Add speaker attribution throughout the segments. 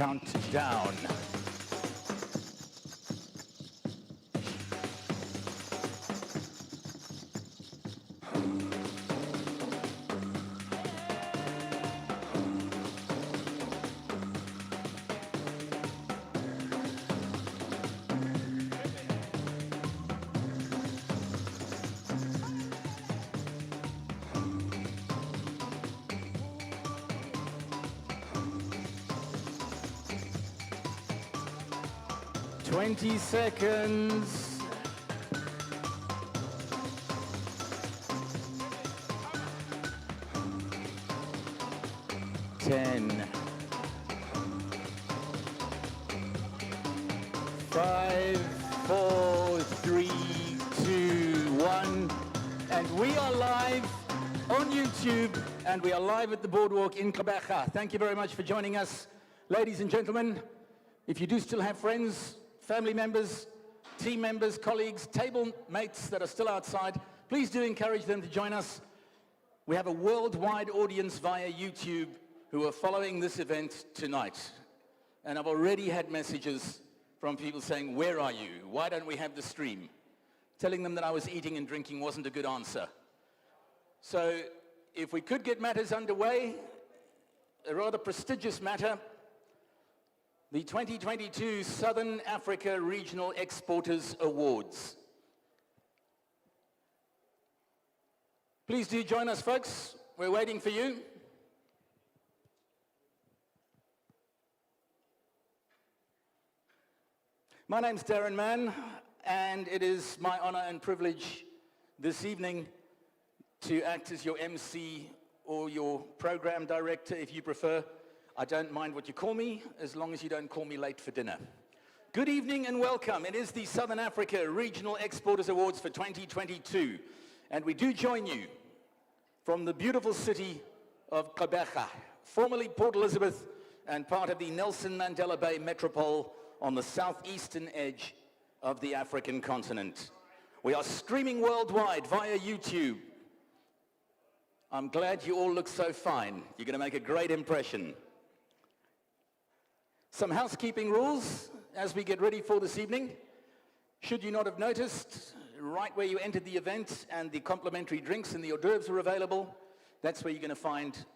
Speaker 1: countdown. Twenty seconds. Ten. 5, 4, 3, 2, 1. And we are live on YouTube, and we are live at the boardwalk in Gqeberha. Thank you very much for joining us, ladies and gentlemen. If you do still have friends, family members, team members, colleagues, table mates that are still outside, please do encourage them to join us. We have a worldwide audience via YouTube who are following this event tonight. And I've already had messages from people saying, where are you? Why don't we have the stream? Telling them that I was eating and drinking wasn't a good answer. So if we could get matters underway, a rather prestigious matter, the 2022 Southern Africa Regional Exporters Awards. Please do join us, folks. We're waiting for you. My name's Darren Mann, and it is my honor and privilege this evening to act as your MC or your program director, if you prefer. I don't mind what you call me, as long as you don't call me late for dinner. Good evening and welcome. It is the Southern Africa Regional Exporters Awards for 2022. And we do join you from the beautiful city of Gqeberha, formerly Port Elizabeth and part of the Nelson Mandela Bay Metropole on the southeastern edge of the African continent. We are streaming worldwide via YouTube. I'm glad you all look so fine. You're going to make a great impression. Some housekeeping rules as we get ready for this evening. Should you not have noticed, right where you entered the event and the complimentary drinks and the hors d'oeuvres are available, that's where you're going to find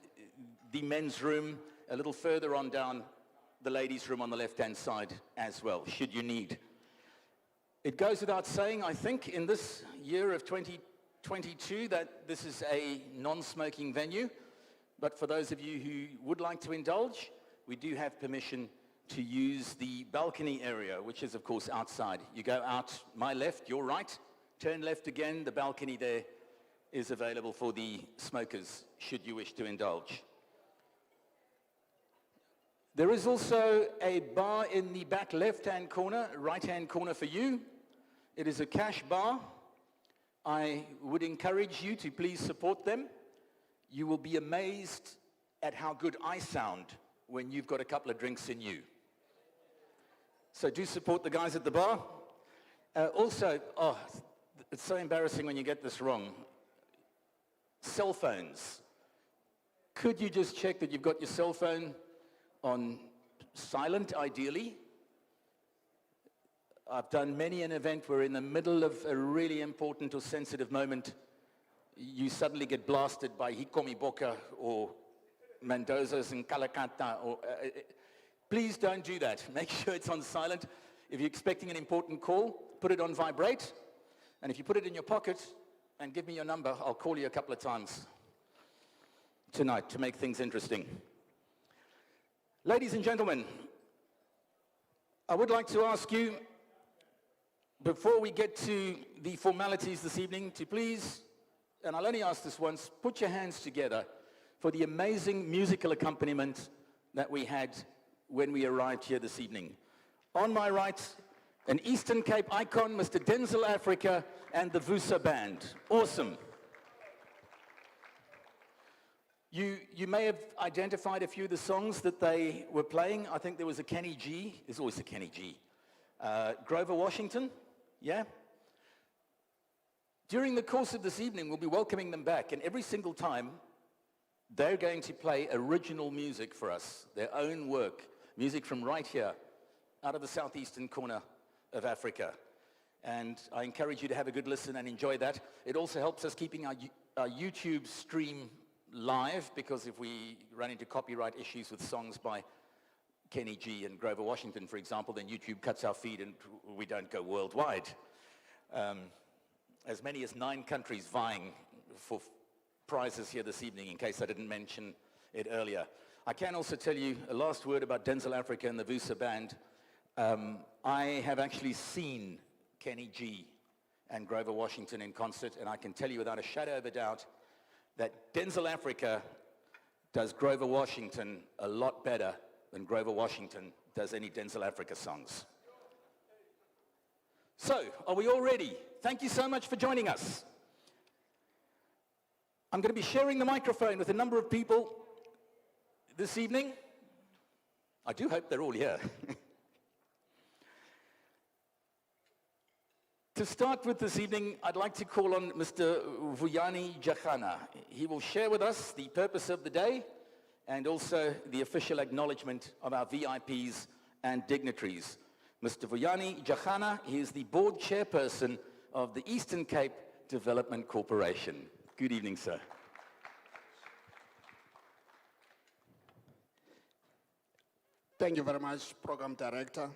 Speaker 1: the men's room a little further on down, the ladies' room on the left-hand side as well, should you need. It goes without saying, I think, in this year of 2022 that this is a non-smoking venue, but for those of you who would like to indulge, we do have permission to use the balcony area, which is, of course, outside. You go out my left, your right, turn left again. The balcony there is available for the smokers, should you wish to indulge. There is also a bar in the back left-hand corner, right-hand corner for you. It is a cash bar. I would encourage you to please support them. You will be amazed at how good I sound when you've got a couple of drinks in you. So do support the guys at the bar. Also, it's so embarrassing when you get this wrong. Cell phones. Could you just check that you've got your cell phone on silent, ideally? I've done many an event where in the middle of a really important or sensitive moment, you suddenly get blasted by Hikomi Boka or Mendoza's and Kalakata. Please don't do that. Make sure it's on silent. If you're expecting an important call, put it on vibrate. And if you put it in your pocket and give me your number, I'll call you a couple of times tonight to make things interesting. Ladies and gentlemen, I would like to ask you, before we get to the formalities this evening, to please, and I'll only ask this once, put your hands together for the amazing musical accompaniment that we had when we arrived here this evening. On my right, an Eastern Cape icon, Mr. Denzel Africa and the Vusa Band. Awesome. You may have identified a few of the songs that they were playing. I think there was a Kenny G. There's always a Kenny G. Grover Washington, yeah? During the course of this evening, we'll be welcoming them back, and every single time, they're going to play original music for us, their own work. Music from right here, out of the southeastern corner of Africa. And I encourage you to have a good listen and enjoy that. It also helps us keeping our YouTube stream live, because if we run into copyright issues with songs by Kenny G and Grover Washington, for example, then YouTube cuts our feed and we don't go worldwide. As many as 9 countries vying for prizes here this evening, in case I didn't mention it earlier. I can also tell you a last word about Denzel Africa and the Vusa Band. I have actually seen Kenny G and Grover Washington in concert, and I can tell you without a shadow of a doubt that Denzel Africa does Grover Washington a lot better than Grover Washington does any Denzel Africa songs. So, are we all ready? Thank you so much for joining us. I'm going to be sharing the microphone with a number of people this evening. I do hope they're all here. To start with this evening, I'd like to call on Mr. Vuyani Jachana. He will share with us the purpose of the day and also the official acknowledgement of our VIPs and dignitaries. Mr. Vuyani Jachana, he is the board chairperson of the Eastern Cape Development Corporation. Good evening, sir.
Speaker 2: Thank you very much, Program Director.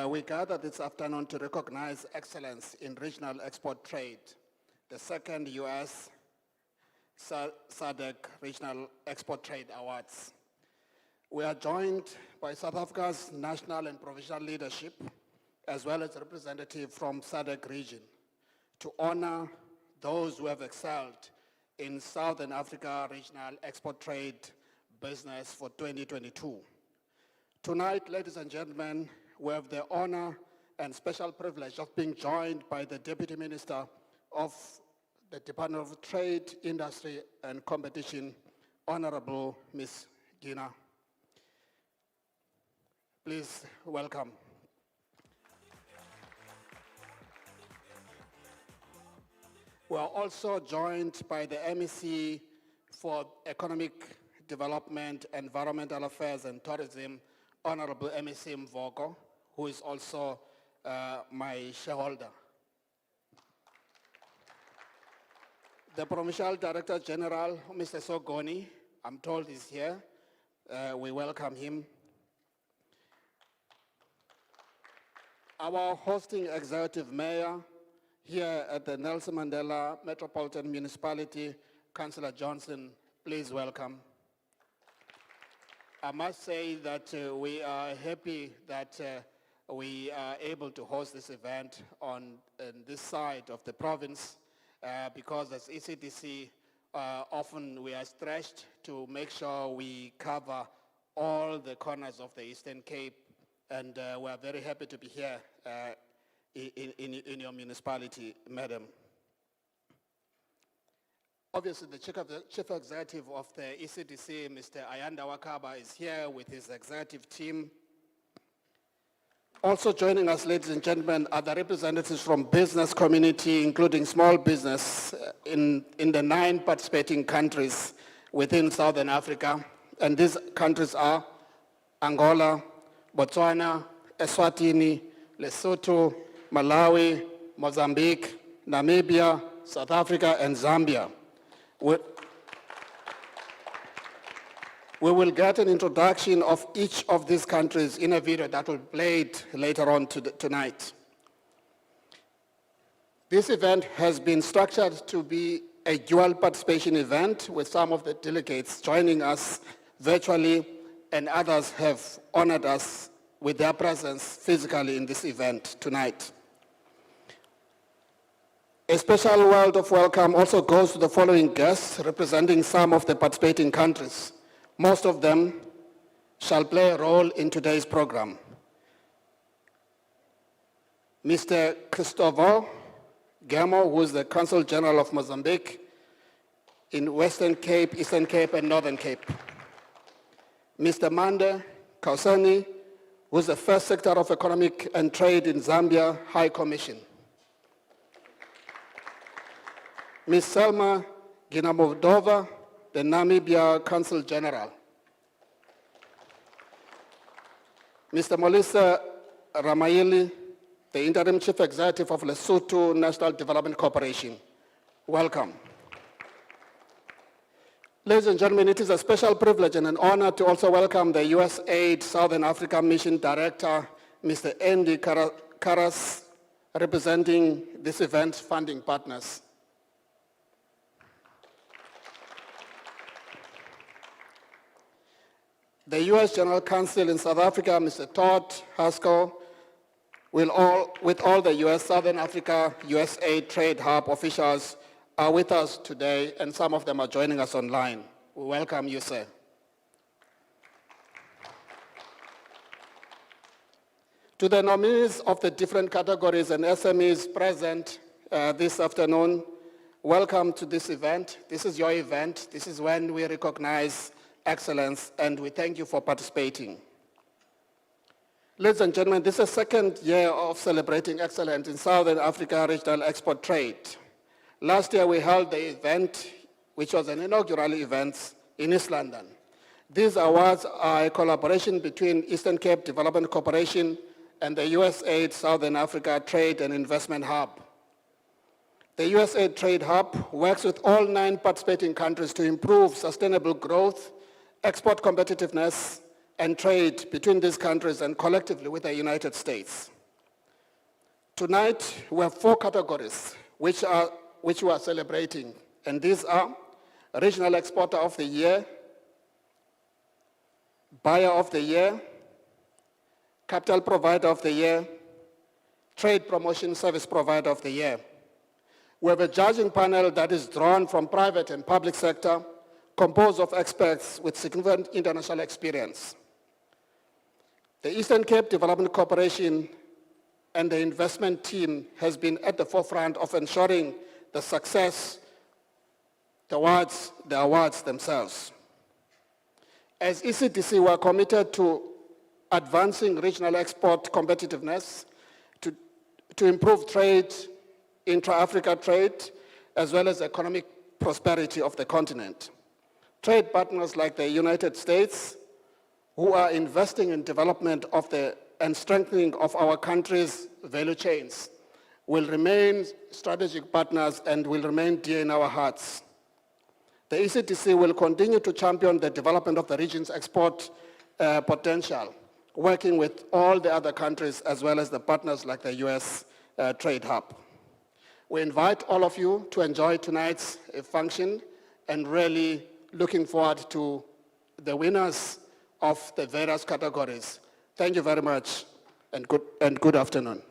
Speaker 2: We gather this afternoon to recognize excellence in regional export trade, the second U.S. SADC Regional Export Trade Awards. We are joined by South Africa's national and provincial leadership, as well as representatives from SADC region, to honor those who have excelled in Southern Africa Regional Export Trade Business for 2022. Tonight, ladies and gentlemen, we have the honor and special privilege of being joined by the Deputy Minister of the Department of Trade, Industry and Competition, Honorable Ms. Gina. Please welcome. We are also joined by the MEC for Economic Development, Environmental Affairs and Tourism, Honorable MEC Mvoko, who is also my shareholder. The Provincial Director General, Mr. Sogoni, I'm told is here. We welcome him. Our hosting executive mayor here at the Nelson Mandela Metropolitan Municipality, Councillor Johnson, please welcome. I must say that we are happy that we are able to host this event on this side of the province because as ECDC, often we are stretched to make sure we cover all the corners of the Eastern Cape, and we are very happy to be here in your municipality, madam. Obviously, the chief executive of the ECDC, Mr. Ayanda Wakaba, is here with his executive team. Also joining us, ladies and gentlemen, are the representatives from business community, including small business in the 9 participating countries within Southern Africa. And these countries are Angola, Botswana, Eswatini, Lesotho, Malawi, Mozambique, Namibia, South Africa, and Zambia. We will get an introduction of each of these countries in a video that will be played later on tonight. This event has been structured to be a dual participation event with some of the delegates joining us virtually, and others have honored us with their presence physically in this event tonight. A special word of welcome also goes to the following guests representing some of the participating countries. Most of them shall play a role in today's program. Mr. Cristóvão Gamo, who is the Consul General of Mozambique in Western Cape, Eastern Cape, and Northern Cape. Mr. Mande Kausani, who is the First Sector of Economic and Trade in Zambia High Commission. Ms. Selma Ginamovdova, the Namibia Consul General. Mr. Molisa Ramayeli, the Interim Chief Executive of Lesotho National Development Corporation. Welcome. Ladies and gentlemen, it is a special privilege and an honor to also welcome the USAID Southern Africa Mission Director, Mr. Andy Karas, representing this event's funding partners. The U.S. General Counsel in South Africa, Mr. Todd Haskell, with all the U.S. Southern Africa USAID Trade Hub officials are with us today, and some of them are joining us online. We welcome you, sir. To the nominees of the different categories and SMEs present this afternoon, welcome to this event. This is your event. This is when we recognize excellence, and we thank you for participating. Ladies and gentlemen, this is the second year of celebrating excellence in Southern Africa regional export trade. Last year we held the event, which was an inaugural event in East London. These awards are a collaboration between Eastern Cape Development Corporation and the USAID Southern Africa Trade and Investment Hub. The USAID Trade Hub works with all 9 participating countries to improve sustainable growth, export competitiveness, and trade between these countries and collectively with the United States. Tonight, we have 4 categories which we are celebrating, and these are Regional Exporter of the Year, Buyer of the Year, Capital Provider of the Year, Trade Promotion Service Provider of the Year. We have a judging panel that is drawn from private and public sector, composed of experts with significant international experience. The Eastern Cape Development Corporation and the investment team has been at the forefront of ensuring the success towards the awards themselves. As ECDC, we are committed to advancing regional export competitiveness, to improve trade, intra-Africa trade, as well as economic prosperity of the continent. Trade partners like the United States, who are investing in development of and strengthening of our country's value chains, will remain strategic partners and will remain dear in our hearts. The ECDC will continue to champion the development of the region's export potential, working with all the other countries as well as the partners like the US Trade Hub. We invite all of you to enjoy tonight's function and really looking forward to the winners of the various categories. Thank you very much and good afternoon.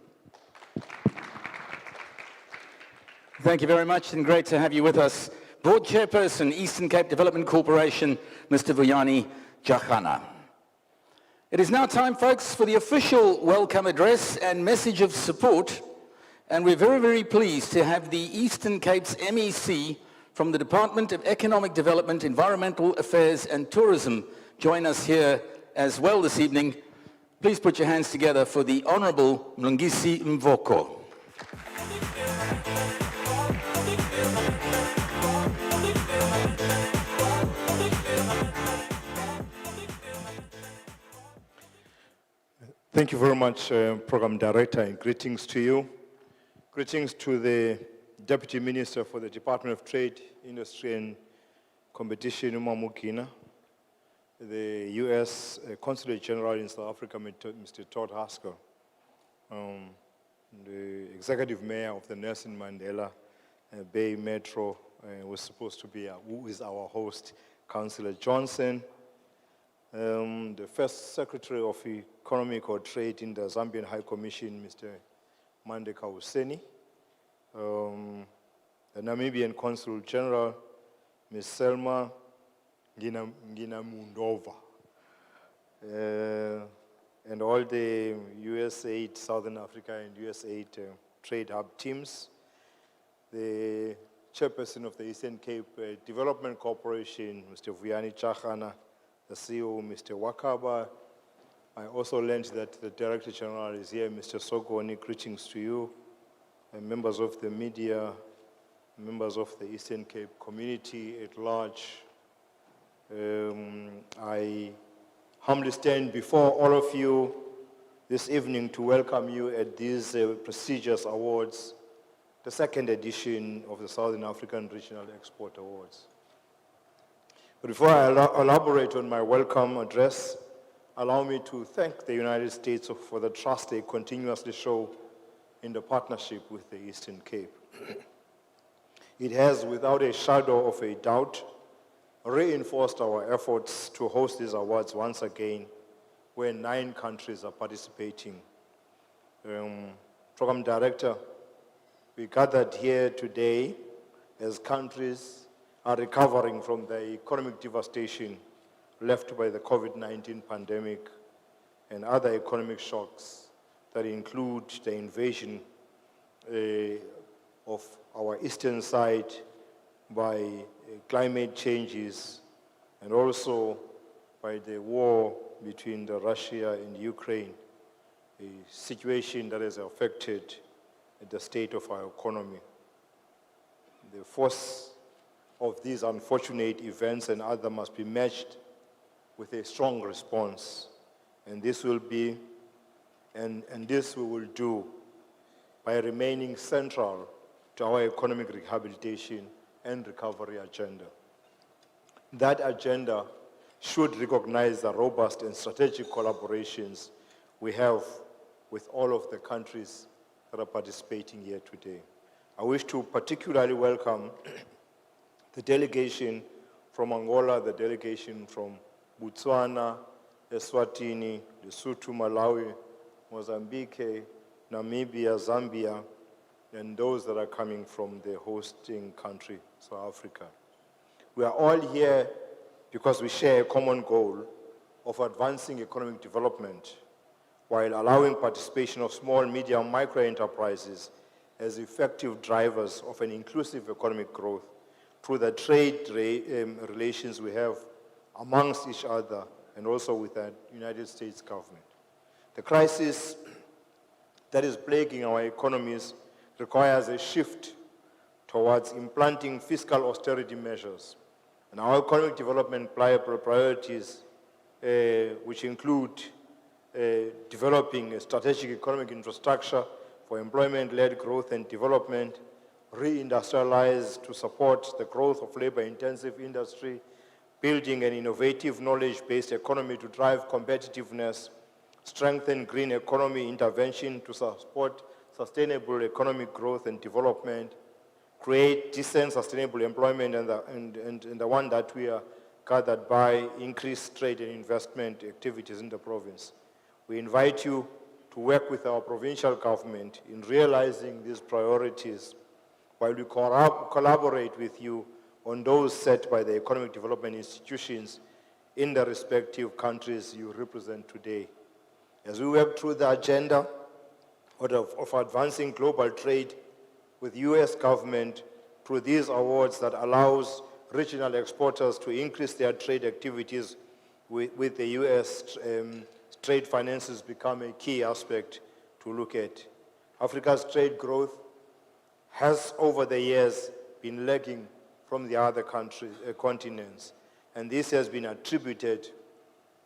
Speaker 1: Thank you very much, and great to have you with us. Board Chairperson, Eastern Cape Development Corporation, Mr. Vuyani Jachana. It is now time, folks, for the official welcome address and message of support, and we're very, very pleased to have the Eastern Cape's MEC from the Department of Economic Development, Environmental Affairs and Tourism join us here as well this evening. Please put your hands together for the Honorable Mlungisi Mvoko.
Speaker 3: Thank you very much, Program Director, and greetings to you. Greetings to the Deputy Minister for the Department of Trade, Industry and Competition, Umamukina, the U.S. Consulate General in South Africa, Mr. Todd Haskell, the Executive Mayor of the Nelson Mandela Bay Metro, was supposed to be, who is our host, Councillor Johnson, the First Secretary of Economic or Trade in the Zambian High Commission, Mr. Mandeka Huseni, the Namibian Consul General, Ms. Selma Nginamundova, and all the USAID Southern Africa and USAID Trade Hub teams, the Chairperson of the Eastern Cape Development Corporation, Mr. Vuyani Jachana, the CEO, Mr. Wakaba. I also learned that the Director General is here, Mr. Sogoni. Greetings to you, and members of the media, members of the Eastern Cape community at large. I humbly stand before all of you this evening to welcome you at these prestigious awards, the second edition of the Southern African Regional Export Awards. But before I elaborate on my welcome address, allow me to thank the United States for the trust they continuously show in the partnership with the Eastern Cape. It has, without a shadow of a doubt, reinforced our efforts to host these awards once again, where 9 countries are participating. Program Director, we gathered here today as countries are recovering from the economic devastation left by the COVID-19 pandemic and other economic shocks that include the invasion of our eastern side by climate changes and also by the war between Russia and Ukraine, a situation that has affected the state of our economy. The force of these unfortunate events and others must be matched with a strong response. And this will be, and this we will do by remaining central to our economic rehabilitation and recovery agenda. That agenda should recognize the robust and strategic collaborations we have with all of the countries that are participating here today. I wish to particularly welcome the delegation from Angola, the delegation from Botswana, Eswatini, Lesotho, Malawi, Mozambique, Namibia, Zambia, and those that are coming from the hosting country, South Africa. We are all here because we share a common goal of advancing economic development while allowing participation of small, medium, micro enterprises as effective drivers of an inclusive economic growth through the trade relations we have amongst each other and also with the United States government. The crisis that is plaguing our economies requires a shift towards implanting fiscal austerity measures. And our economic development priorities, which include developing a strategic economic infrastructure for employment-led growth and development, reindustrialize to support the growth of labor-intensive industry, building an innovative knowledge-based economy to drive competitiveness, strengthen green economy intervention to support sustainable economic growth and development, create decent sustainable employment and the one that we are gathered by increased trade and investment activities in the province. We invite you to work with our provincial government in realizing these priorities while we collaborate with you on those set by the economic development institutions in the respective countries you represent today. As we work through the agenda of advancing global trade with U.S. government through these awards that allows regional exporters to increase their trade activities with the U.S. Trade finances become a key aspect to look at. Africa's trade growth has over the years been lagging from the other continents, and this has been attributed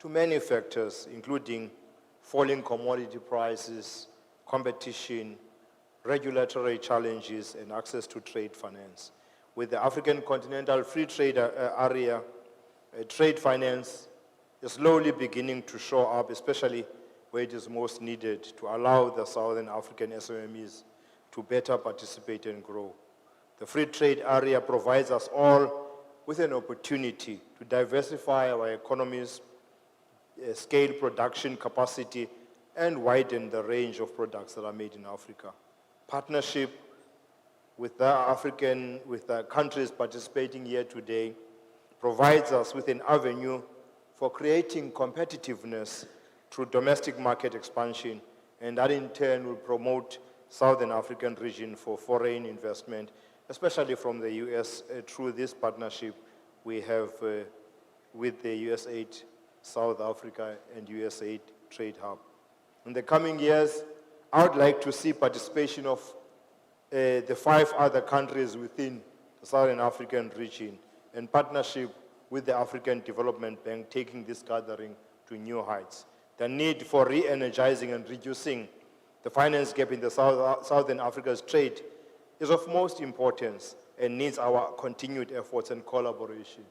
Speaker 3: to many factors, including falling commodity prices, competition, regulatory challenges, and access to trade finance. With the African Continental Free Trade Area, trade finance is slowly beginning to show up, especially where it is most needed to allow the Southern African SMEs to better participate and grow. The free trade area provides us all with an opportunity to diversify our economies, scale production capacity, and widen the range of products that are made in Africa. Partnership with the countries participating here today provides us with an avenue for creating competitiveness through domestic market expansion, and that in turn will promote Southern African region for foreign investment, especially from the U.S. Through this partnership we have with the USAID South Africa and USAID Trade Hub. In the coming years, I would like to see participation of the 5 other countries within the Southern African region and partnership with the African Development Bank, taking this gathering to new heights. the need for re-energizing and reducing the finance gap in the Southern Africa's trade is of most importance and needs our continued efforts and collaboration.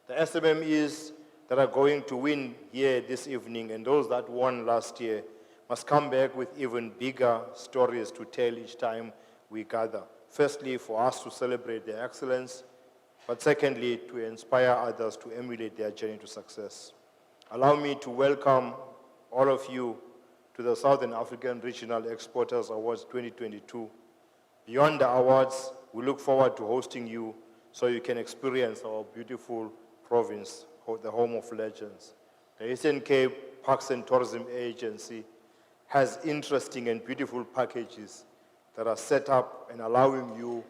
Speaker 3: The SMMEs that are going to win here this evening and those that won last year must come back with even bigger stories to tell each time we gather. Firstly, for us to celebrate their excellence, but secondly, to inspire others to emulate their journey to success. Allow me to welcome all of you to the Southern African Regional Exporters Awards 2022. Beyond the awards, we look forward to hosting you so you can experience our beautiful province, the home of legends. The Eastern Cape Parks and Tourism Agency has interesting and beautiful packages that are set up and allowing you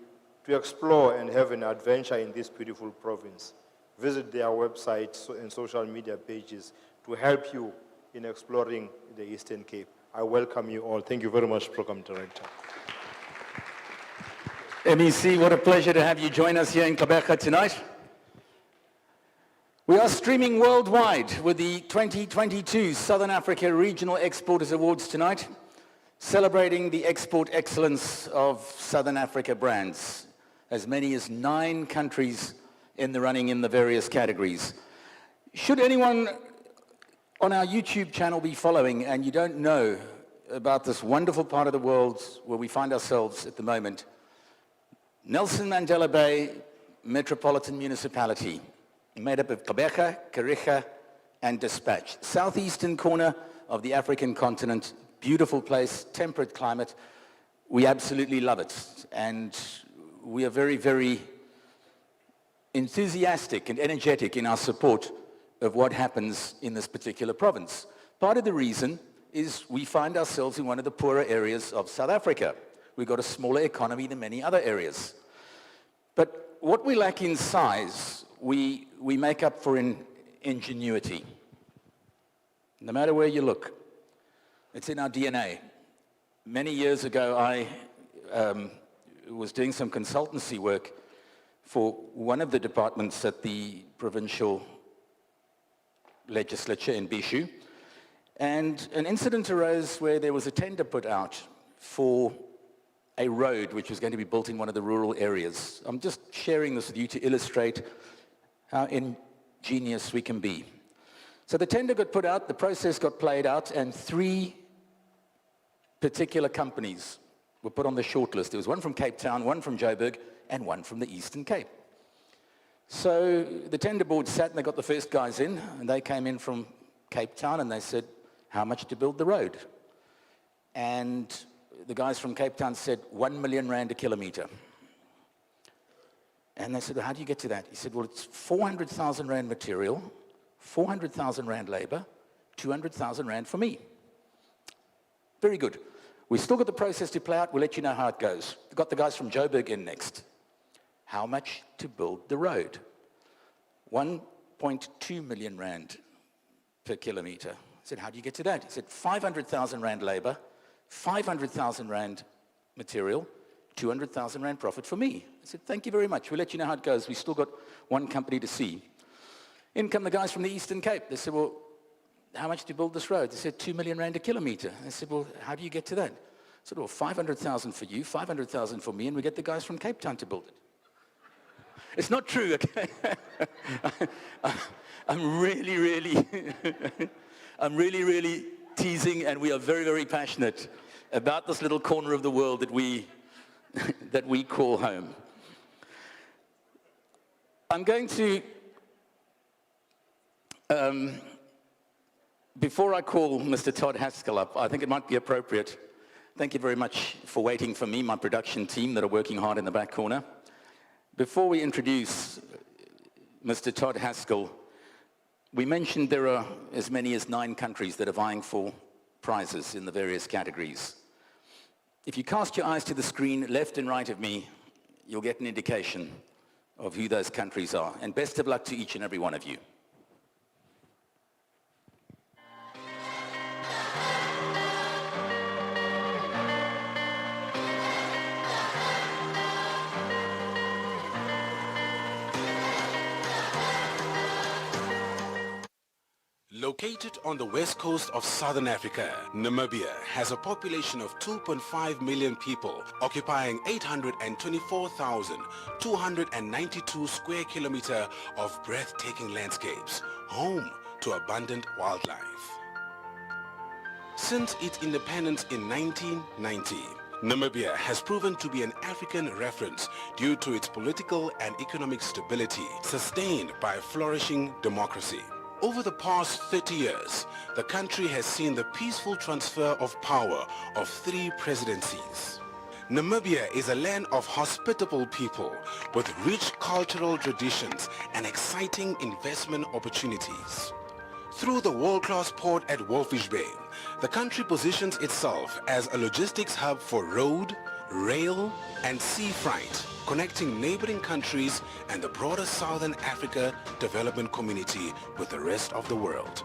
Speaker 3: to explore and have an adventure in this beautiful province. Visit their website and social media pages to help you in exploring the Eastern Cape. I welcome you all. Thank you very much, Program Director.
Speaker 1: MEC, what a pleasure to have you join us here in Gqeberha tonight. We are streaming worldwide with the 2022 Southern Africa Regional Exporters Awards tonight, celebrating the export excellence of Southern Africa brands. As many as 9 countries in the running in the various categories. Should anyone on our YouTube channel be following and you don't know about this wonderful part of the world where we find ourselves at the moment, Nelson Mandela Bay Metropolitan Municipality, made up of Gqeberha, Kariega, and Dispatch. Southeastern corner of the African continent, beautiful place, temperate climate. We absolutely love it. And we are very, very enthusiastic and energetic in our support of what happens in this particular province. Part of the reason is we find ourselves in one of the poorer areas of South Africa. We've got a smaller economy than many other areas. But what we lack in size, we make up for in ingenuity. No matter where you look, it's in our DNA. Many years ago, I was doing some consultancy work for one of the departments at the provincial legislature in Bishu. And an incident arose where there was a tender put out for a road which was going to be built in one of the rural areas. I'm just sharing this with you to illustrate how ingenious we can be. So the tender got put out, the process got played out, and 3 particular companies were put on the shortlist. There was one from Cape Town, one from Joburg, and one from the Eastern Cape. So the tender board sat and they got the first guys in, and they came in from Cape Town and they said, how much to build the road? And the guys from Cape Town said, 1 million rand a kilometer. And they said, well, how do you get to that? He said, well, it's 400,000 rand material, 400,000 rand labor, 200,000 rand for me. Very good. We still got the process to play out. We'll let you know how it goes. We've got the guys from Joburg in next. How much to build the road? 1.2 million rand per kilometer. I said, how do you get to that? He said, 500,000 rand labor, 500,000 rand material, 200,000 rand profit for me. I said, thank you very much. We'll let you know how it goes. We've still got one company to see. In come the guys from the Eastern Cape. They said, well, how much to build this road? They said, 2 million rand a kilometer. I said, well, how do you get to that? I said, well, 500,000 for you, 500,000 for me, and we get the guys from Cape Town to build it. It's not true, okay? I'm really teasing, and we are very, very passionate about this little corner of the world that we call home. I'm going to, before I call Mr. Todd Haskell up, I think it might be appropriate. Thank you very much for waiting for me, my production team that are working hard in the back corner. Before we introduce Mr. Todd Haskell, we mentioned there are as many as 9 countries that are vying for prizes in the various categories. If you cast your eyes to the screen left and right of me, you'll get an indication of who those countries are. And best of luck to each and every one of you.
Speaker 4: Located on the west coast of southern Africa, Namibia has a population of 2.5 million people, occupying 824,292 square kilometers of breathtaking landscapes, home to abundant wildlife. Since its independence in 1990, Namibia has proven to be an African reference due to its political and economic stability, sustained by a flourishing democracy. Over the past 30 years, the country has seen the peaceful transfer of power of 3 presidencies. Namibia is a land of hospitable people with rich cultural traditions and exciting investment opportunities. Through the world-class port at Walvis Bay, the country positions itself as a logistics hub for road, rail, and sea freight, connecting neighboring countries and the broader Southern Africa development community with the rest of the world.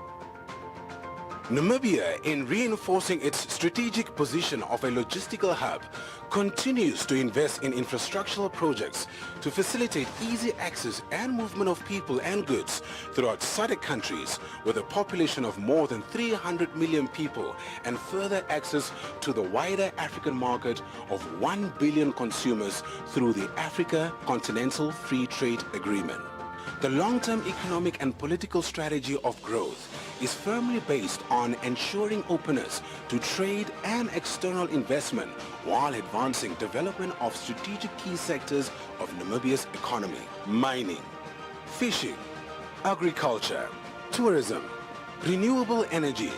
Speaker 4: Namibia, in reinforcing its strategic position of a logistical hub, continues to invest in infrastructural projects to facilitate easy access and movement of people and goods throughout SADC countries with a population of more than 300 million people and further access to the wider African market of 1 billion consumers through the Africa Continental Free Trade Agreement. The long-term economic and political strategy of growth is firmly based on ensuring openness to trade and external investment while advancing development of strategic key sectors of Namibia's economy: mining, fishing, agriculture, tourism, renewable energy.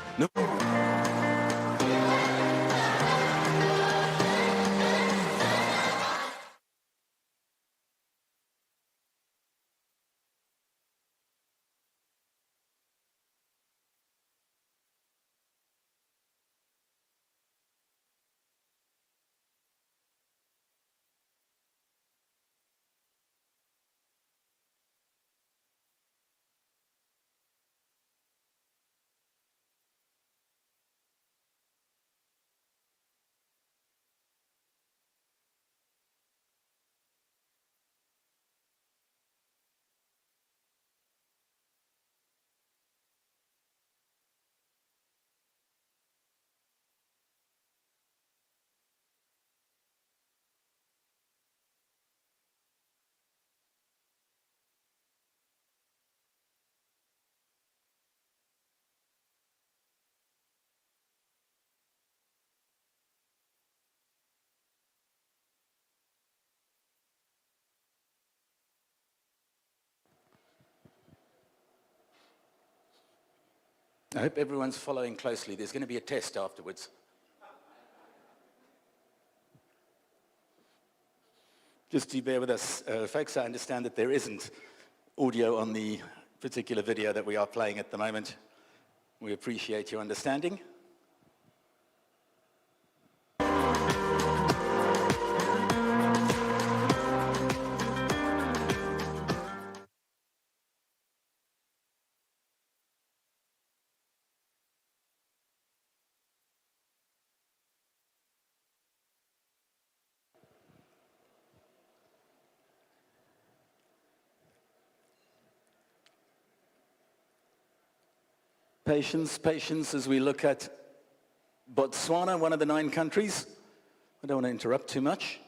Speaker 1: I hope everyone's following closely. There's going to be a test afterwards. Just to bear with us, folks, I understand that there isn't audio on the particular video that we are playing at the moment. We appreciate your understanding. Patience, patience as we look at Botswana, one of the 9 countries. I don't want to interrupt too much.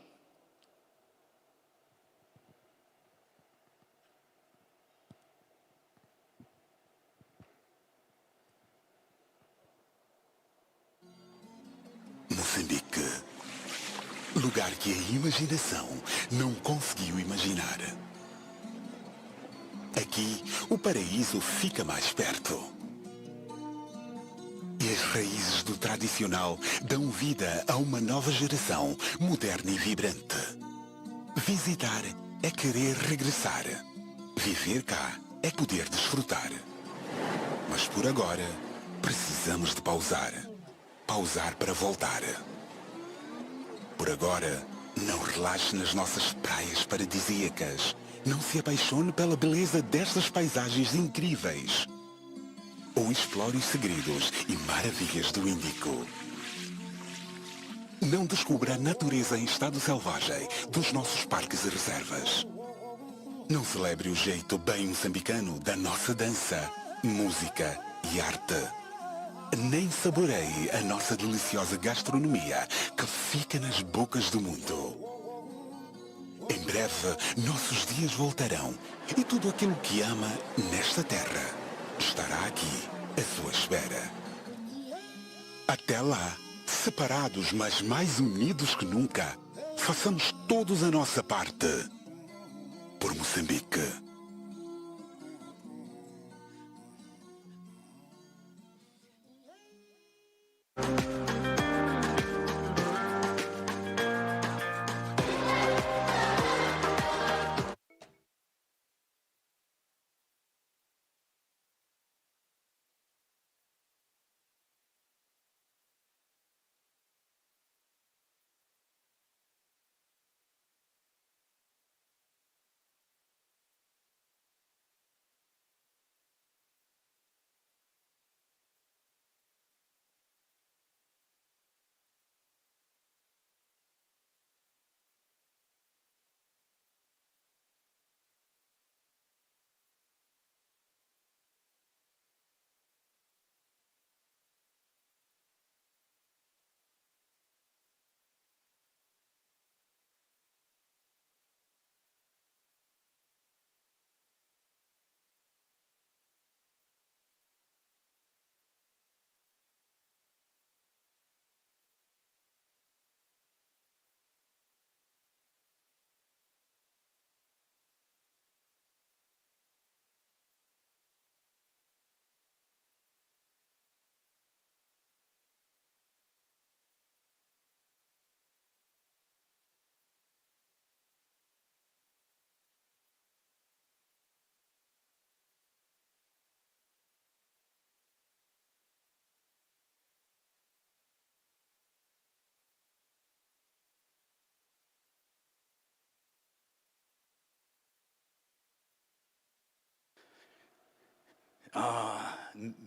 Speaker 5: Moçambique, lugar que a imaginação não conseguiu imaginar. Aqui, o paraíso fica mais perto. E as raízes do tradicional dão vida a uma nova geração, moderna e vibrante. Visitar é querer regressar. Viver cá é poder desfrutar. Mas por agora, precisamos de pausar. Pausar para voltar. Por agora, não relaxe nas nossas praias paradisíacas. Não se apaixone pela beleza destas paisagens incríveis. Ou explore os segredos e maravilhas do Índico. Não descubra a natureza em estado selvagem dos nossos parques e reservas. Não celebre o jeito bem moçambicano da nossa dança, música e arte. Nem saboreie a nossa deliciosa gastronomia que fica nas bocas do mundo. Em breve, nossos dias voltarão e tudo aquilo que ama nesta terra estará aqui à sua espera. Até lá, separados, mas mais unidos que nunca, façamos todos a nossa parte. Por Moçambique.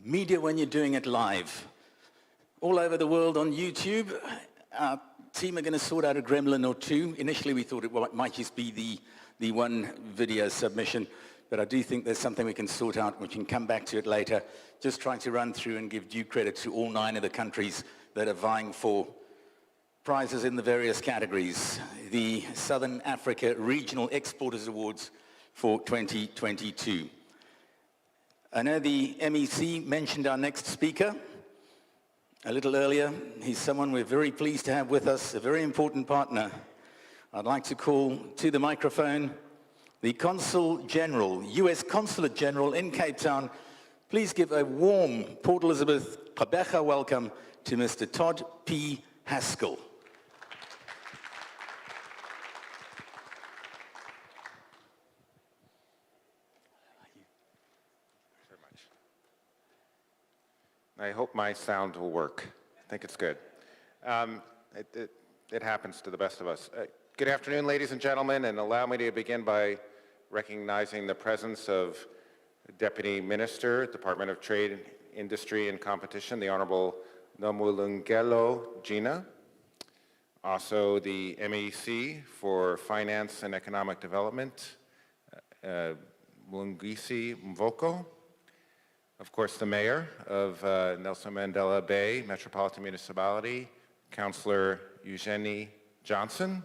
Speaker 1: Media when you're doing it live. All over the world on YouTube, our team are going to sort out a gremlin or two. Initially, we thought it might just be the one video submission, but I do think there's something we can sort out. We can come back to it later. Just trying to run through and give due credit to all 9 of the countries that are vying for prizes in the various categories. The Southern Africa Regional Exporters Awards for 2022. I know the MEC mentioned our next speaker a little earlier. He's someone we're very pleased to have with us, a very important partner. I'd like to call to the microphone the Consul General, U.S. Consulate General in Cape Town. Please give a warm Port Elizabeth Gqeberha welcome to Mr. Todd P. Haskell.
Speaker 6: I hope my sound will work. I think it's good. It happens to the best of us. Good afternoon, ladies and gentlemen, and allow me to begin by recognizing the presence of Deputy Minister, Department of Trade, Industry and Competition, the Honorable Nomulungelo Gina. Also the MEC for Finance and Economic Development, Mlungisi Mvoko. Of course, the Mayor of Nelson Mandela Bay Metropolitan Municipality, Councillor Eugenie Johnson.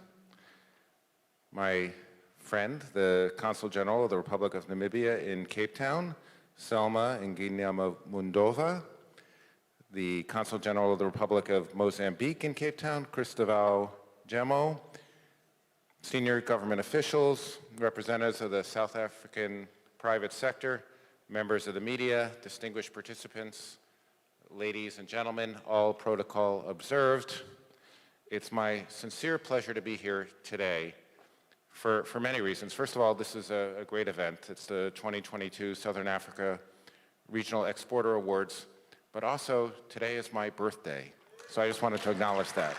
Speaker 6: My friend, the Consul General of the Republic of Namibia in Cape Town, Selma Nginyamamundova. The Consul General of the Republic of Mozambique in Cape Town, Cristóvão Gemo. Senior government officials, representatives of the South African private sector, members of the media, distinguished participants, ladies and gentlemen, all protocol observed. It's my sincere pleasure to be here today for many reasons. First of all, this is a great event. It's the 2022 Southern Africa Regional Exporter Awards, but also today is my birthday. So I just wanted to acknowledge that.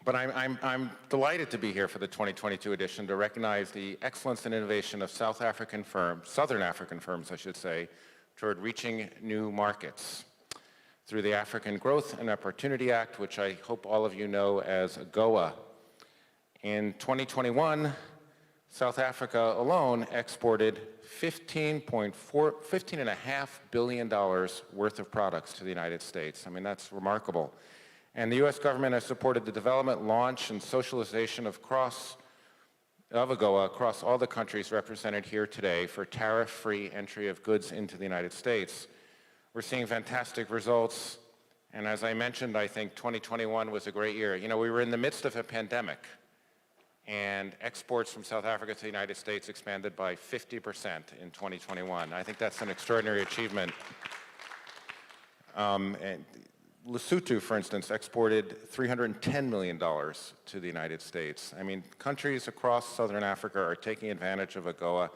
Speaker 6: But I'm delighted to be here for the 2022 edition to recognize the excellence and innovation of Southern African firms, I should say, toward reaching new markets through the African Growth and Opportunity Act, which I hope all of you know as AGOA. In 2021, South Africa alone exported $15.5 billion worth of products to the United States. I mean, that's remarkable. And the U.S. government has supported the development, launch, and socialization of AGOA across all the countries represented here today for tariff-free entry of goods into the United States. We're seeing fantastic results, and as I mentioned, I think 2021 was a great year. You know, we were in the midst of a pandemic, and exports from South Africa to the United States expanded by 50% in 2021. I think that's an extraordinary achievement. And Lesotho, for instance, exported $310 million to the United States. I mean, countries across Southern Africa are taking advantage of AGOA,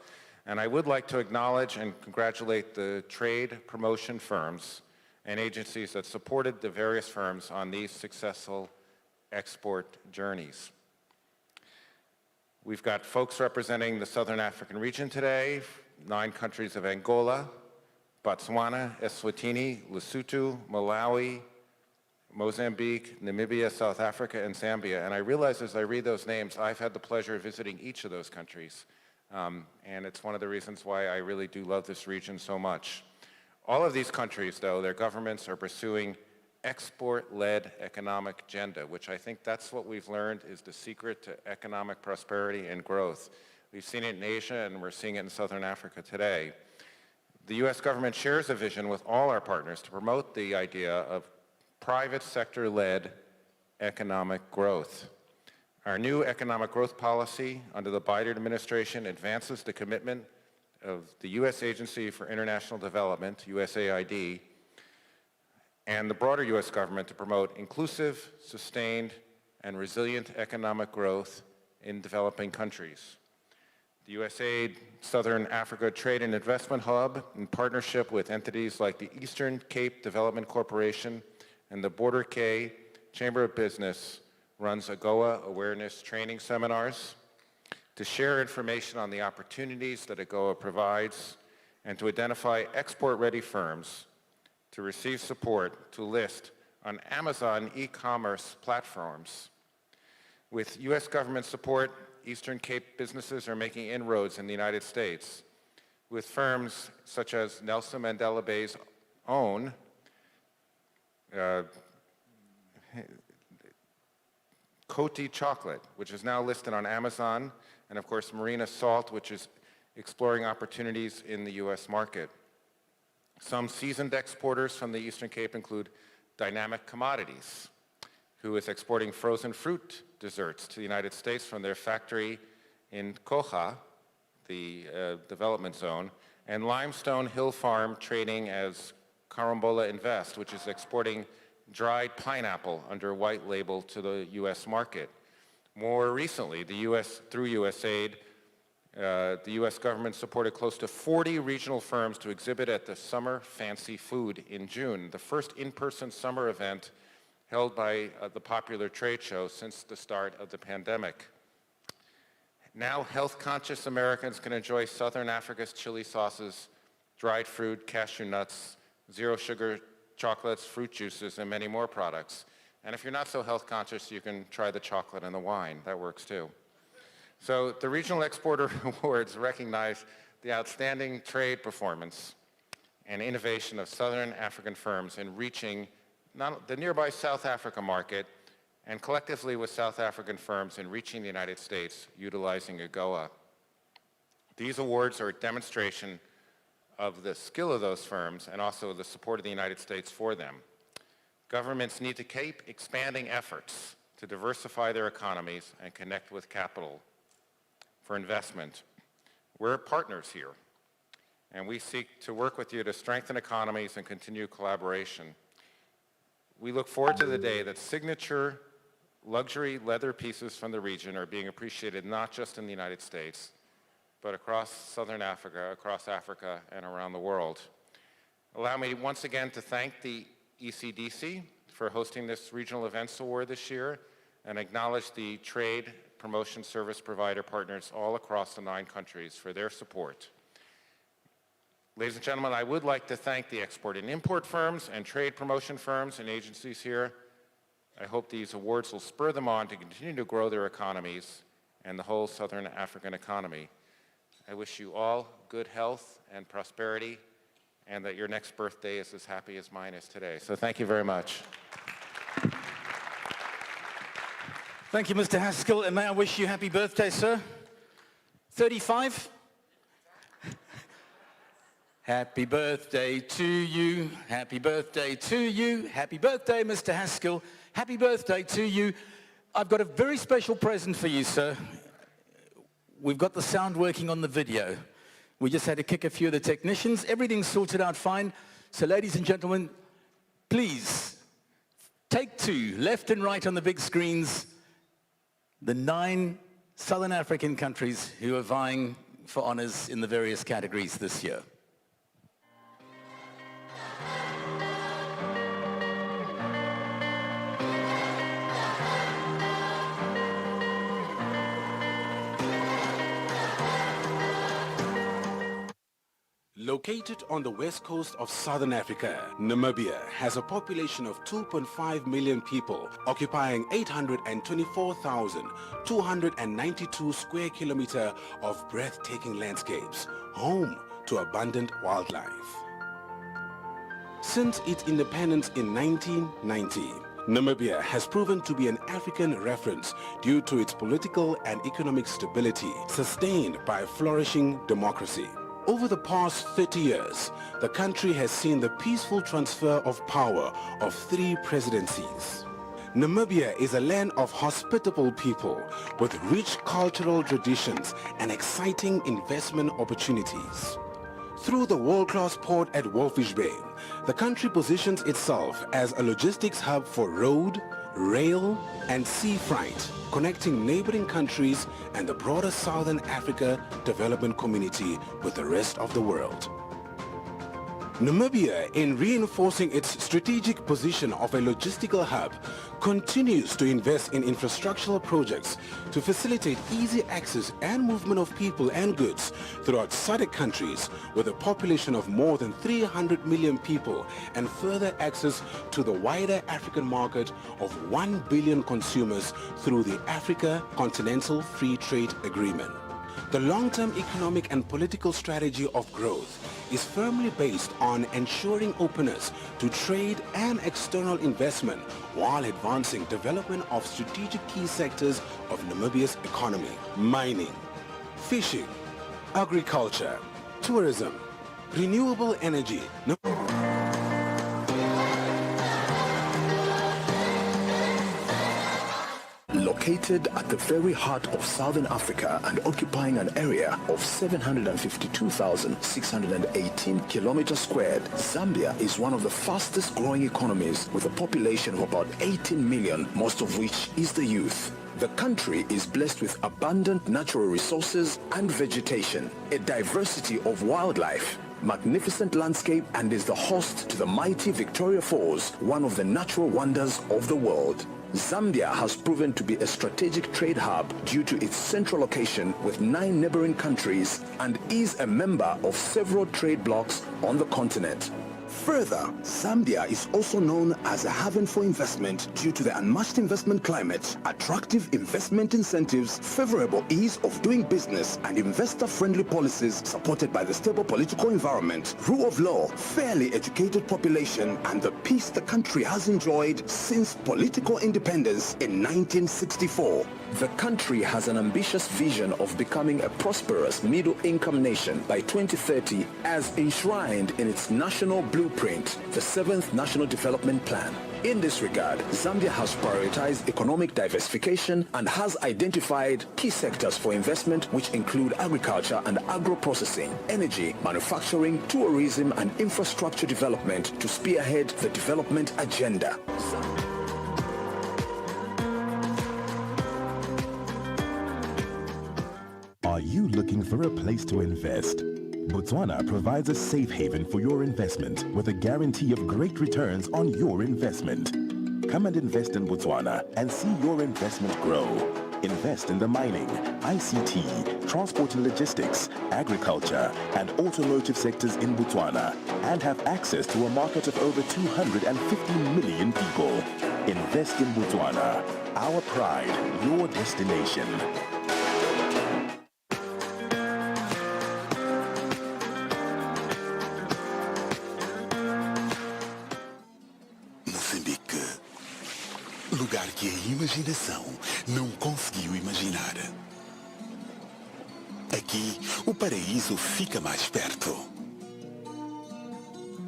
Speaker 6: and I would like to acknowledge and congratulate the trade promotion firms and agencies that supported the various firms on these successful export journeys. We've got folks representing the Southern African region today, 9 countries of Angola, Botswana, Eswatini, Lesotho, Malawi, Mozambique, Namibia, South Africa, and Zambia. And I realize as I read those names, I've had the pleasure of visiting each of those countries. And it's one of the reasons why I really do love this region so much. All of these countries, though, their governments are pursuing export-led economic agenda, which I think that's what we've learned is the secret to economic prosperity and growth. We've seen it in Asia, and we're seeing it in Southern Africa today. The U.S. government shares a vision with all our partners to promote the idea of private sector-led economic growth. Our new economic growth policy under the Biden administration advances the commitment of the U.S. Agency for International Development, USAID, and the broader U.S. government to promote inclusive, sustained, and resilient economic growth in developing countries. The USAID Southern Africa Trade and Investment Hub, in partnership with entities like the Eastern Cape Development Corporation and the Border K Chamber of Business, runs AGOA awareness training seminars to share information on the opportunities that AGOA provides and to identify export-ready firms to receive support to list on Amazon e-commerce platforms. With U.S. government support, Eastern Cape businesses are making inroads in the United States with firms such as Nelson Mandela Bay's own Coty Chocolate, which is now listed on Amazon, and of course Marina Salt, which is exploring opportunities in the U.S. market. Some seasoned exporters from the Eastern Cape include Dynamic Commodities, who is exporting frozen fruit desserts to the United States from their factory in Kocha, the development zone, and Limestone Hill Farm trading as Carambola Invest, which is exporting dried pineapple under white label to the U.S. market. More recently, through USAID, the U.S. government supported close to 40 regional firms to exhibit at the Summer Fancy Food in June, the first in-person summer event held by the popular trade show since the start of the pandemic. Now, health-conscious Americans can enjoy Southern Africa's chili sauces, dried fruit, cashew nuts, zero-sugar chocolates, fruit juices, and many more products. And if you're not so health-conscious, you can try the chocolate and the wine. That works too. So the Regional Exporter Awards recognize the outstanding trade performance and innovation of Southern African firms in reaching the nearby South Africa market, and collectively with South African firms in reaching the United States utilizing AGOA. These awards are a demonstration of the skill of those firms and also the support of the United States for them. Governments need to keep expanding efforts to diversify their economies and connect with capital for investment. We're partners here, and we seek to work with you to strengthen economies and continue collaboration. We look forward to the day that signature luxury leather pieces from the region are being appreciated not just in the United States, but across Southern Africa, across Africa, and around the world. Allow me once again to thank the ECDC for hosting this Regional Events Award this year and acknowledge the trade promotion service provider partners all across the 9 countries for their support. Ladies and gentlemen, I would like to thank the export and import firms and trade promotion firms and agencies here. I hope these awards will spur them on to continue to grow their economies and the whole Southern African economy. I wish you all good health and prosperity, and that your next birthday is as happy as mine is today. So thank you very much.
Speaker 1: Thank you, Mr. Haskell, and may I wish you happy birthday, sir? 35? Happy birthday to you, happy birthday to you, happy birthday, Mr. Haskell, happy birthday to you. I've got a very special present for you, sir. We've got the sound working on the video. We just had to kick a few of the technicians. Everything's sorted out fine. So ladies and gentlemen, please, take two, left and right on the big screens, the 9 Southern African countries who are vying for honors in the various categories this year.
Speaker 4: Located on the west coast of Southern Africa, Namibia has a population of 2.5 million people, occupying 824,292 square kilometers of breathtaking landscapes, home to abundant wildlife. Since its independence in 1990, Namibia has proven to be an African reference due to its political and economic stability, sustained by a flourishing democracy. Over the past 30 years, the country has seen the peaceful transfer of power of 3 presidencies. Namibia is a land of hospitable people with rich cultural traditions and exciting investment opportunities. Through the world-class port at Walvis Bay, the country positions itself as a logistics hub for road, rail, and sea freight, connecting neighboring countries and the broader Southern Africa development community with the rest of the world. Namibia, in reinforcing its strategic position of a logistical hub, continues to invest in infrastructural projects to facilitate easy access and movement of people and goods throughout SADC countries with a population of more than 300 million people and further access to the wider African market of 1 billion consumers through the Africa Continental Free Trade Agreement. The long-term economic and political strategy of growth is firmly based on ensuring openness to trade and external investment while advancing development of strategic key sectors of Namibia's economy: mining, fishing, agriculture, tourism, renewable energy.
Speaker 7: Located at the very heart of Southern Africa and occupying an area of 752,618 kilometers squared, Zambia is one of the fastest growing economies with a population of about 18 million, most of which is the youth. The country is blessed with abundant natural resources and vegetation, a diversity of wildlife, magnificent landscape, and is the host to the mighty Victoria Falls, one of the natural wonders of the world. Zambia has proven to be a strategic trade hub due to its central location with 9 neighboring countries and is a member of several trade blocs on the continent. Further, Zambia is also known as a haven for investment due to the unmatched investment climate, attractive investment incentives, favorable ease of doing business, and investor-friendly policies supported by the stable political environment, rule of law, fairly educated population, and the peace the country has enjoyed since political independence in 1964. The country has an ambitious vision of becoming a prosperous middle-income nation by 2030 as enshrined in its national blueprint, the 7th National Development Plan. In this regard, Zambia has prioritized economic diversification and has identified key sectors for investment which include agriculture and agro-processing, energy, manufacturing, tourism, and infrastructure development to spearhead the development agenda.
Speaker 8: Are you looking for a place to invest? Botswana provides a safe haven for your investment with a guarantee of great returns on your investment. Come and invest in Botswana and see your investment grow. Invest in the mining, ICT, transport and logistics, agriculture, and automotive sectors in Botswana and have access to a market of over 250 million people. Invest in Botswana. Our pride, your destination.
Speaker 5: que a imaginação não conseguiu imaginar. Aqui, o paraíso fica mais perto.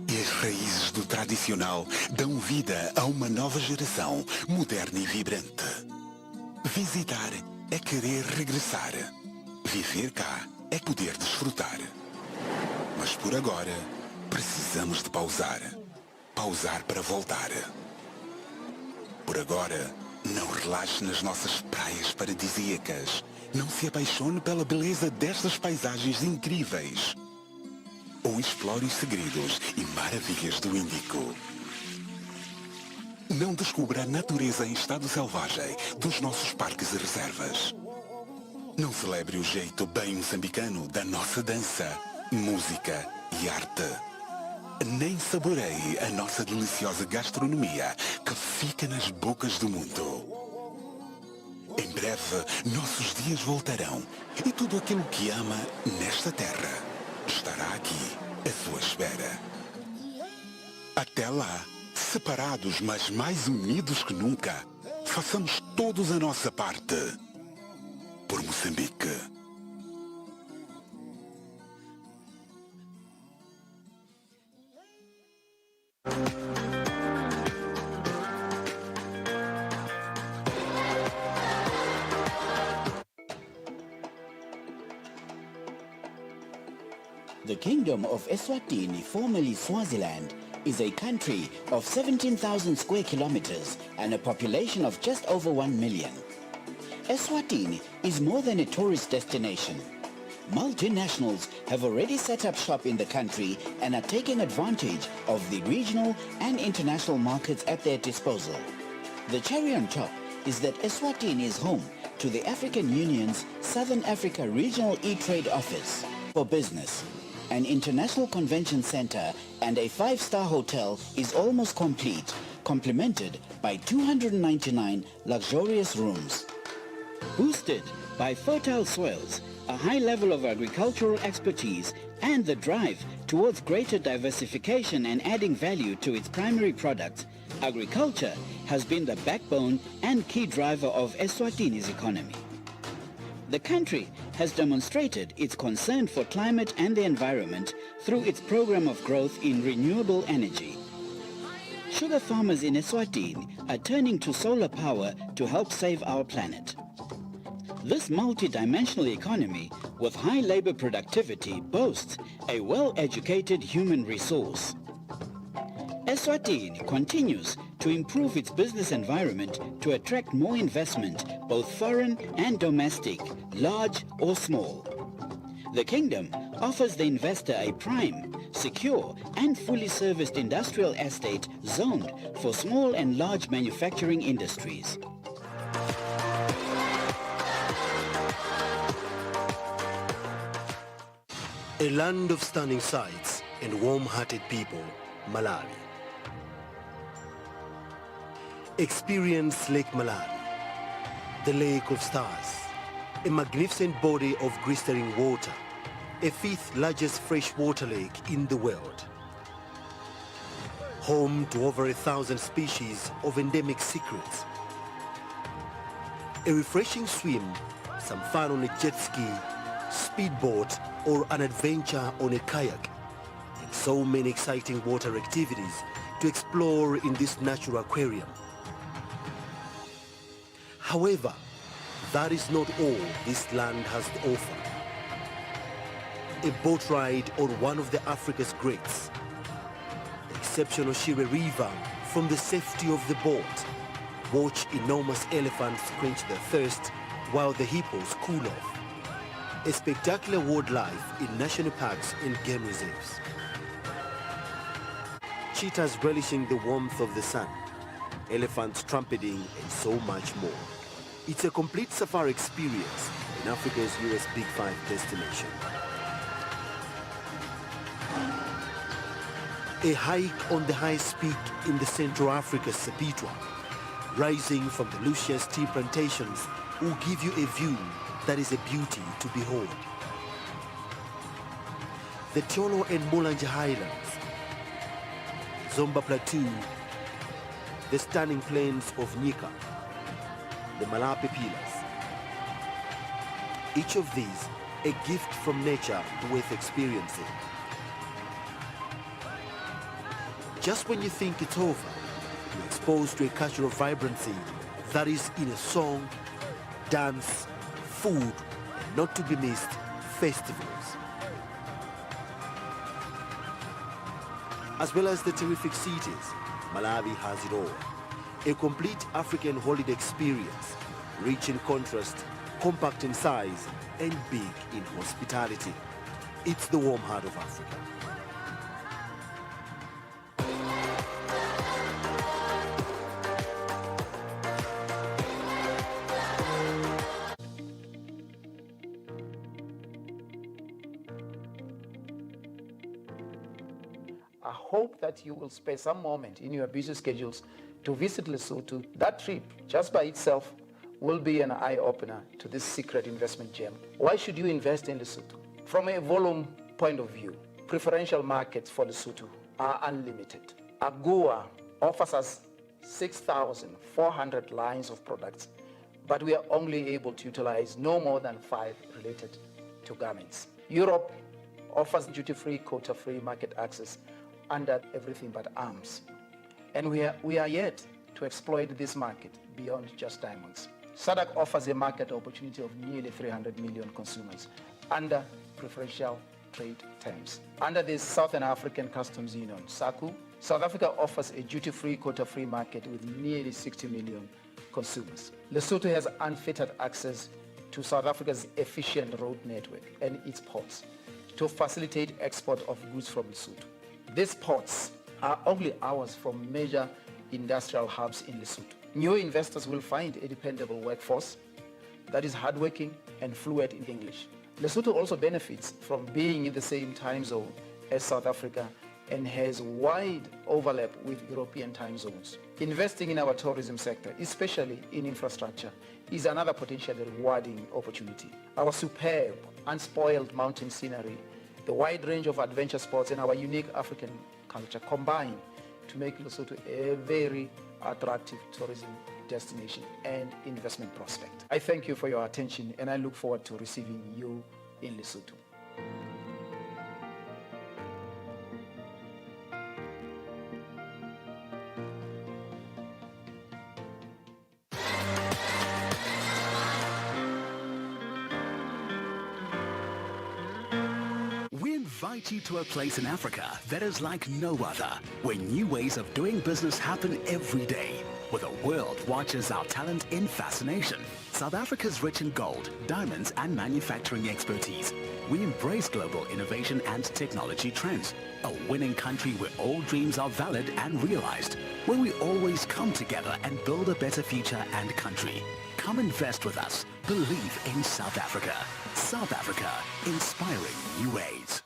Speaker 5: E as raízes do tradicional dão vida a uma nova geração moderna e vibrante. Visitar é querer regressar. Viver cá é poder desfrutar. Mas por agora, precisamos de pausar. Pausar para voltar. Por agora, não relaxe nas nossas praias paradisíacas. Não se apaixone pela beleza destas paisagens incríveis. Ou explore os segredos e maravilhas do Índico. Não descubra a natureza em estado selvagem dos nossos parques e reservas. Não celebre o jeito bem moçambicano da nossa dança, música e arte. Nem saboreie a nossa deliciosa gastronomia que fica nas bocas do mundo. Em breve, nossos dias voltarão e tudo aquilo que ama nesta terra estará aqui à sua espera. Até lá, separados mas mais unidos que nunca, façamos todos a nossa parte por Moçambique.
Speaker 9: The Kingdom of Eswatini, formerly Swaziland, is a country of 17,000 square kilometers and a population of just over 1 million. Eswatini is more than a tourist destination. Multinationals have already set up shop in the country and are taking advantage of the regional and international markets at their disposal. The cherry on top is that Eswatini is home to the African Union's Southern Africa Regional E-Trade Office for business. An international convention center and a 5-star hotel is almost complete, complemented by 299 luxurious rooms. Boosted by fertile soils, a high level of agricultural expertise, and the drive towards greater diversification and adding value to its primary products, agriculture has been the backbone and key driver of Eswatini's economy. The country has demonstrated its concern for climate and the environment through its program of growth in renewable energy. Sugar farmers in Eswatini are turning to solar power to help save our planet. This multi-dimensional economy with high labor productivity boasts a well-educated human resource. Eswatini continues to improve its business environment to attract more investment, both foreign and domestic, large or small. The kingdom offers the investor a prime, secure and fully serviced industrial estate zoned for small and large manufacturing industries.
Speaker 10: A land of stunning sights and warm-hearted people, Malawi. Experience Lake Malawi, the Lake of Stars, a magnificent body of crystalline water, a 5th largest freshwater lake in the world. Home to over 1,000 species of endemic cichlids. A refreshing swim, some fun on a jet ski, speedboat, or an adventure on a kayak, and so many exciting water activities to explore in this natural aquarium. However, that is not all this land has to offer. A boat ride on one of the Africa's greats. The exceptional Shire River from the safety of the boat. Watch enormous elephants quench their thirst while the hippos cool off. A spectacular wildlife in national parks and game reserves. Cheetahs relishing the warmth of the sun. Elephants trumpeting and so much more. It's a complete safari experience in Africa's US Big 5 destination. A hike on the highest peak in the Central Africa's Sepitwa, rising from the luscious tea plantations, will give you a view that is a beauty to behold. The Tiolo and Mulanje Highlands, Zomba Plateau, the stunning plains of Nika, the Malapi pillars. Each of these a gift from nature worth experiencing. Just when you think it's over, you're exposed to a cultural vibrancy that is in a song, dance, food, and not to be missed, festivals. As well as the terrific cities, Malawi has it all. A complete African holiday experience, rich in contrast, compact in size, and big in hospitality. It's the warm heart of Africa.
Speaker 11: I hope that you will spare some moment in your busy schedules to visit Lesotho. That trip, just by itself, will be an eye-opener to this secret investment gem. Why should you invest in Lesotho? From a volume point of view, preferential markets for Lesotho are unlimited. AGOA offers us 6,400 lines of products, but we are only able to utilize no more than 5 related to garments. Europe offers duty-free, quota-free market access under everything but arms. And we are yet to exploit this market beyond just diamonds. SADC offers a market opportunity of nearly 300 million consumers under preferential trade terms. Under the Southern African Customs Union, SACU, South Africa offers a duty-free, quota-free market with nearly 60 million consumers. Lesotho has unfettered access to South Africa's efficient road network and its ports to facilitate export of goods from Lesotho. These ports are only hours from major industrial hubs in Lesotho. New investors will find a dependable workforce that is hardworking and fluent in English. Lesotho also benefits from being in the same time zone as South Africa and has wide overlap with European time zones. Investing in our tourism sector, especially in infrastructure, is another potentially rewarding opportunity. Our superb, unspoiled mountain scenery, the wide range of adventure sports, and our unique African culture combine to make Lesotho a very attractive tourism destination and investment prospect. I thank you for your attention, and I look forward to receiving you in Lesotho.
Speaker 12: We invite you to a place in Africa that is like no other, where new ways of doing business happen every day, where the world watches our talent in fascination. South Africa's rich in gold, diamonds and manufacturing expertise. We embrace global innovation and technology trends. A winning country where all dreams are valid and realized, where we always come together and build a better future and country. Come invest with us. Believe in South Africa. South Africa, inspiring new ways.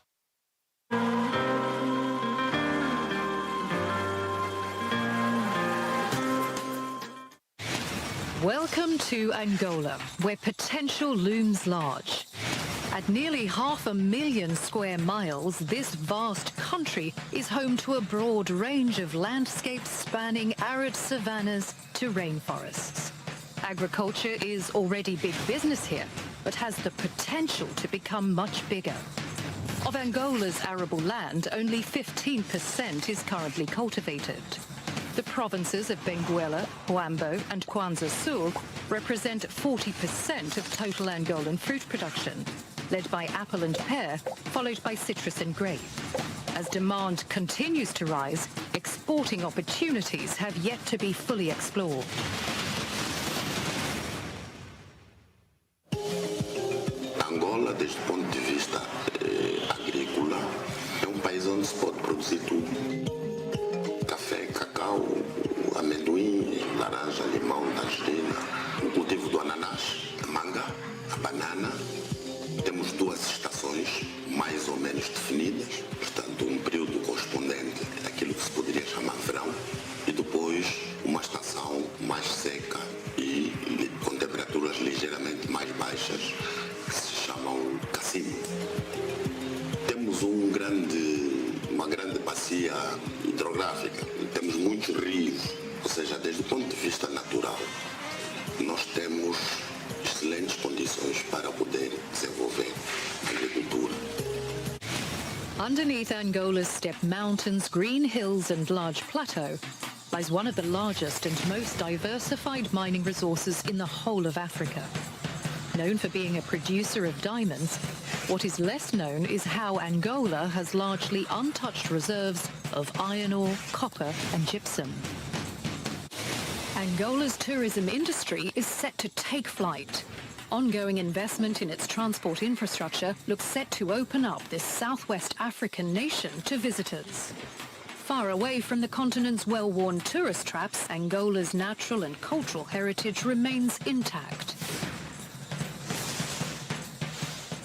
Speaker 13: Welcome to Angola, where potential looms large. At nearly 500,000 square miles, this vast country is home to a broad range of landscapes spanning arid savannas to rainforests. Agriculture is already big business here, but has the potential to become much bigger. Of Angola's arable land, only 15% is currently cultivated. The provinces of Benguela, Huambo and Kwanza Sul represent 40% of total Angolan fruit production, led by apple and pear, followed by citrus and grape. As demand continues to rise, exporting opportunities have yet to be fully explored.
Speaker 14: Angola, desde o ponto de vista agrícola, é país onde se pode produzir tudo. Café, cacau, amendoim, laranja, limão, tangerina, o cultivo do ananás, a manga, a banana. Temos 2 estações mais ou menos definidas, portanto período correspondente àquilo que se poderia chamar verão, e depois uma estação mais seca e com temperaturas ligeiramente mais baixas, que se chamam cacimbo. Temos uma grande bacia hidrográfica, temos muitos rios, ou seja, desde o ponto de vista natural, nós temos excelentes condições para poder desenvolver a agricultura.
Speaker 13: Underneath Angola's steppe mountains, green hills and large plateau lies one of the largest and most diversified mining resources in the whole of Africa. Known for being a producer of diamonds, what is less known is how Angola has largely untouched reserves of iron ore, copper and gypsum. Angola's tourism industry is set to take flight. Ongoing investment in its transport infrastructure looks set to open up this Southwest African nation to visitors. Far away from the continent's well-worn tourist traps, Angola's natural and cultural heritage remains intact.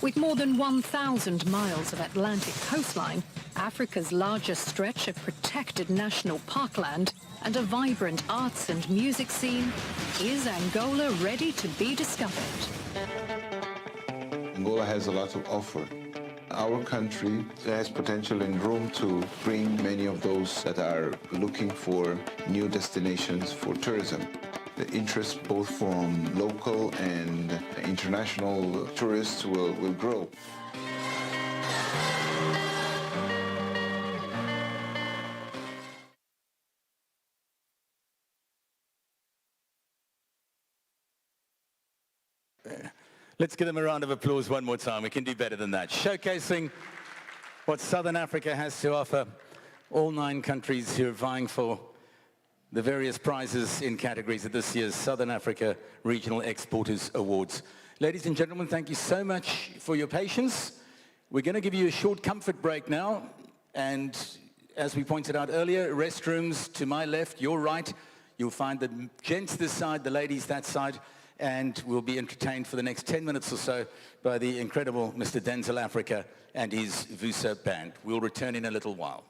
Speaker 13: With more than 1,000 miles of Atlantic coastline, Africa's largest stretch of protected national parkland, and a vibrant arts and music scene, is Angola ready to be discovered?
Speaker 15: Angola has a lot to offer. Our country has potential and room to bring many of those that are looking for new destinations for tourism. The interest both from local and international tourists will grow.
Speaker 1: Let's give them a round of applause one more time. We can do better than that. Showcasing what Southern Africa has to offer. All 9 countries who are vying for the various prizes in categories at this year's Southern Africa Regional Exporters Awards. Ladies and gentlemen, thank you so much for your patience. We're going to give you a short comfort break now. And as we pointed out earlier, restrooms to my left, your right. You'll find the gents this side, the ladies that side. And we'll be entertained for the next 10 minutes or so by the incredible Mr. Denzel Africa and his Vusa band. We'll return in a little while.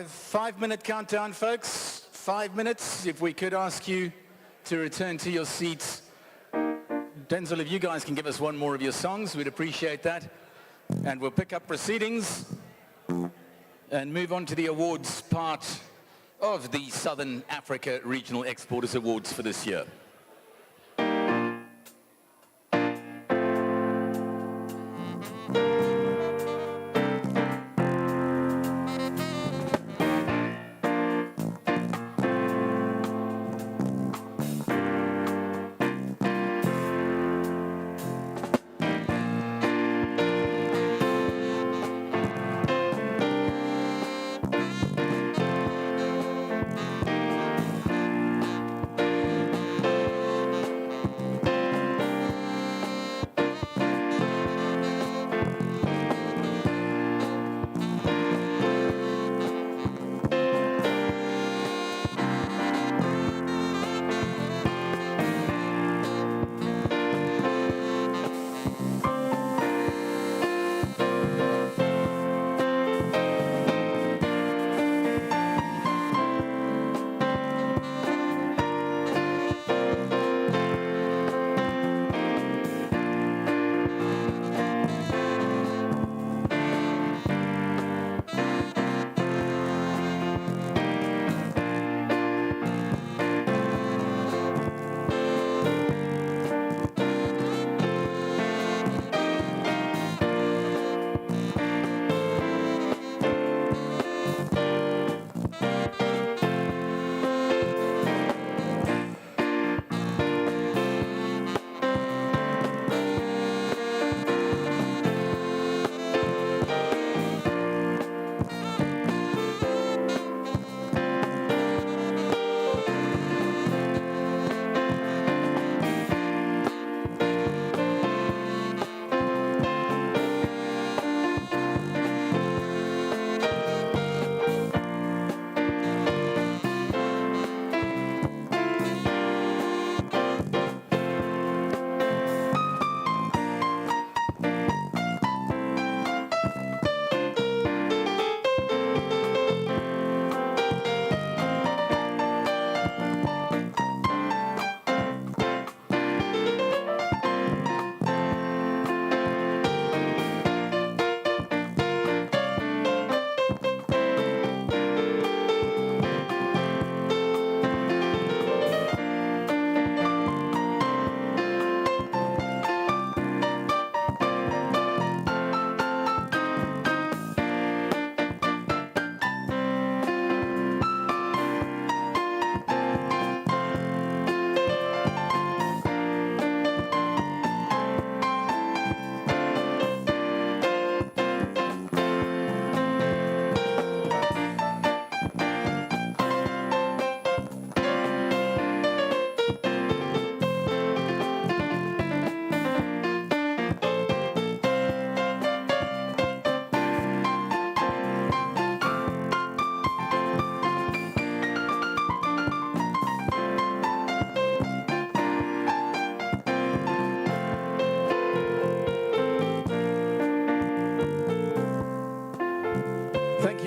Speaker 1: Five-minute countdown, folks. 5 minutes. If we could ask you to return to your seats. Denzel, if you guys can give us one more of your songs, we'd appreciate that. And we'll pick up proceedings and move on to the awards part of the Southern Africa Regional Exporters Awards for this year.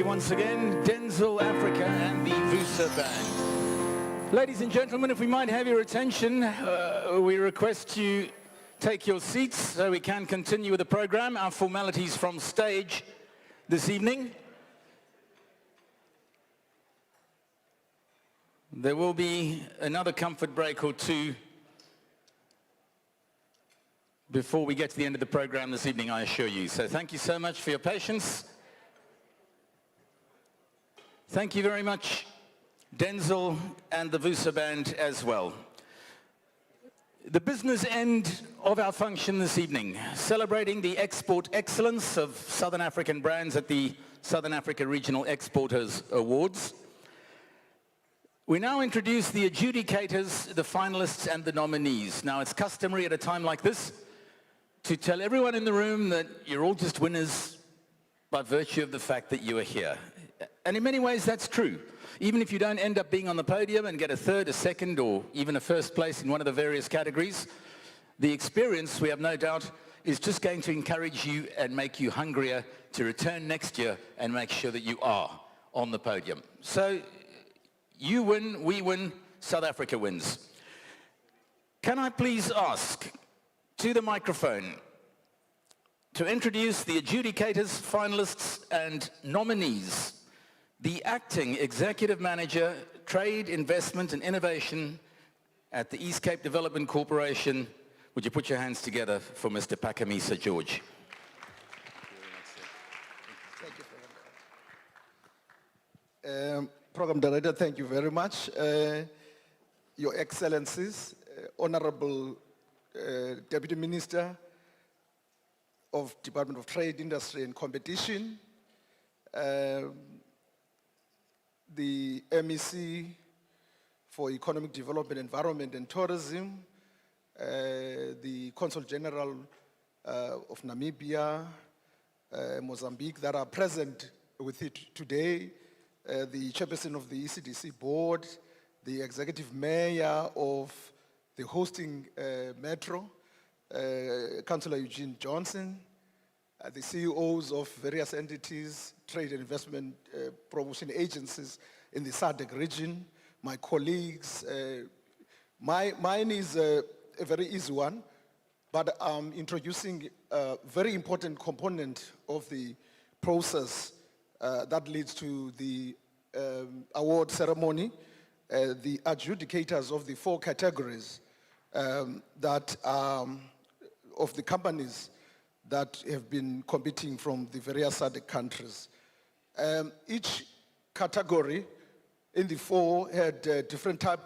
Speaker 1: Once again, Denzel Africa and the Vusa Band. Ladies and gentlemen, if we might have your attention, we request you take your seats so we can continue with the program, our formalities from stage this evening. There will be another comfort break or two before we get to the end of the program this evening, I assure you. So thank you so much for your patience. Thank you very much, Denzel and the Vusa Band as well. The business end of our function this evening, celebrating the export excellence of Southern African brands at the Southern Africa Regional Exporters Awards. We now introduce the adjudicators, the finalists and the nominees. Now it's customary at a time like this to tell everyone in the room that you're all just winners by virtue of the fact that you are here. And in many ways, that's true. Even if you don't end up being on the podium and get a third, a second, or even a first place in one of the various categories, the experience, we have no doubt, is just going to encourage you and make you hungrier to return next year and make sure that you are on the podium. So you win, we win, South Africa wins. Can I please ask to the microphone to introduce the adjudicators, finalists and nominees, the Acting Executive Manager, Trade, Investment and Innovation at the East Cape Development Corporation. Would you put your hands together for Mr. Pakamisa George?
Speaker 16: Program Director, thank you very much. Your Excellencies, Honorable Deputy Minister of Department of Trade, Industry and Competition, the MEC for Economic Development, Environment and Tourism, the Consul General of Namibia, Mozambique that are present with it today, the chairperson of the ECDC board, the executive mayor of the hosting metro, Councillor Eugene Johnson, the CEOs of various entities, trade and investment promotion agencies in the SADC region, my colleagues. Mine is a very easy one, but I'm introducing a very important component of the process that leads to the award ceremony. The adjudicators of the 4 categories that of the companies that have been competing from the various SADC countries. Each category in the 4 had different type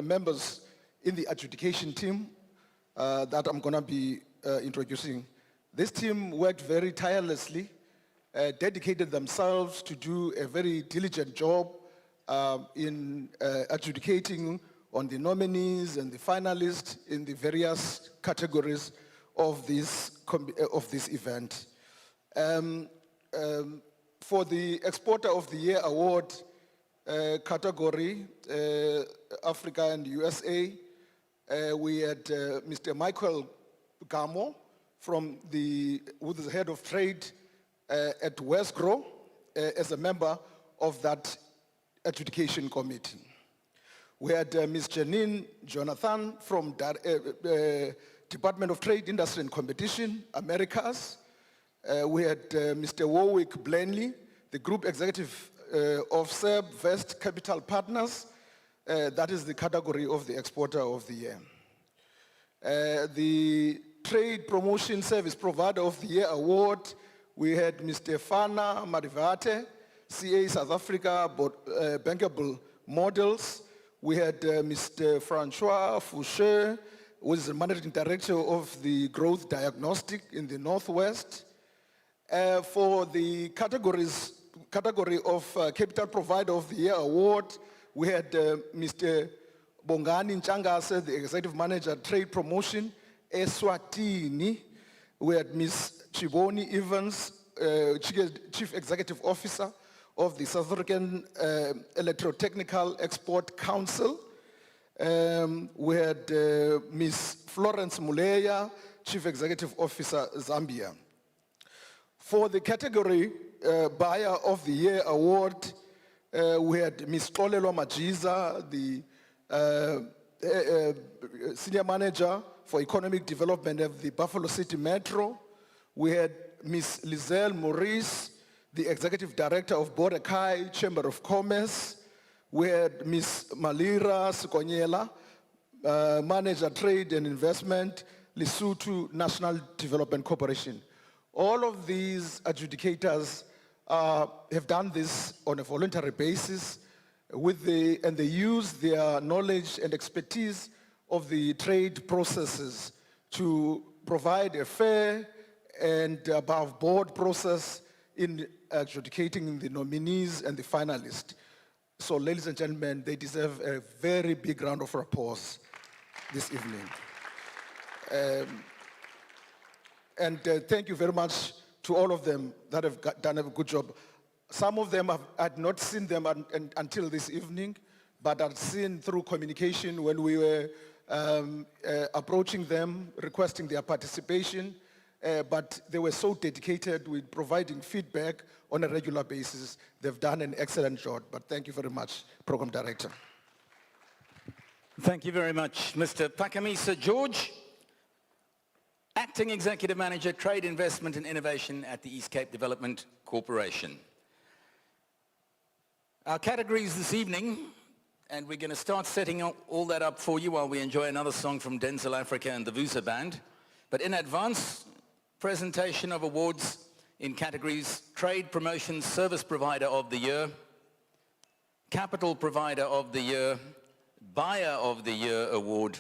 Speaker 16: members in the adjudication team that I'm gonna be introducing. This team worked very tirelessly, dedicated themselves to do a very diligent job in adjudicating on the nominees and the finalists in the various categories of this event. For the Exporter of the Year award category, Africa and USA, we had Mr. Michael Gamo from who is the head of trade at Westgrow as a member of that adjudication committee. We had Ms. Janine Jonathan from Department of Trade, Industry and Competition, Americas. We had Mr. Warwick Blanley, the Group Executive of SEB Vest Capital Partners. That is the category of the Exporter of the Year. The Trade Promotion Service Provider of the Year award, we had Mr. Fana Marivate, CA South Africa, Bankable Models. We had Mr. Francois Fouché, who is the Managing Director of the Growth Diagnostic in the Northwest. For the category of Capital Provider of the Year award, we had Mr. Bongani Nchangase, the Executive Manager, Trade Promotion, Eswatini. We had Ms. Chiboni Evans, Chief Executive Officer of the South African Electrotechnical Export Council. We had Ms. Florence Muleya, Chief Executive Officer, Zambia. For the category Buyer of the Year award, we had Ms. Xolelwa Majiza, the Senior Manager for Economic Development of the Buffalo City Metro. We had Ms. Lizelle Maurice, the Executive Director of Boracay Chamber of Commerce. We had Ms. Malira Sikonyela, Manager Trade and Investment, Lesotho National Development Corporation. All of these adjudicators have done this on a voluntary basis and they use their knowledge and expertise of the trade processes to provide a fair and above board process in adjudicating the nominees and the finalists. So ladies and gentlemen, they deserve a very big round of applause this evening. Thank you very much to all of them that have done a good job. Some of them I had not seen them until this evening, but I'd seen through communication when we were approaching them, requesting their participation, but they were so dedicated with providing feedback on a regular basis. They've done an excellent job, but thank you very much, Program Director.
Speaker 1: Thank you very much, Mr. Pakamisa George, Acting Executive Manager, Trade, Investment and Innovation at the East Cape Development Corporation. Our categories this evening, and we're going to start setting all that up for you while we enjoy another song from Denzel Africa and the Vusa Band. But in advance, presentation of awards in categories Trade Promotion Service Provider of the Year, Capital Provider of the Year, Buyer of the Year Award,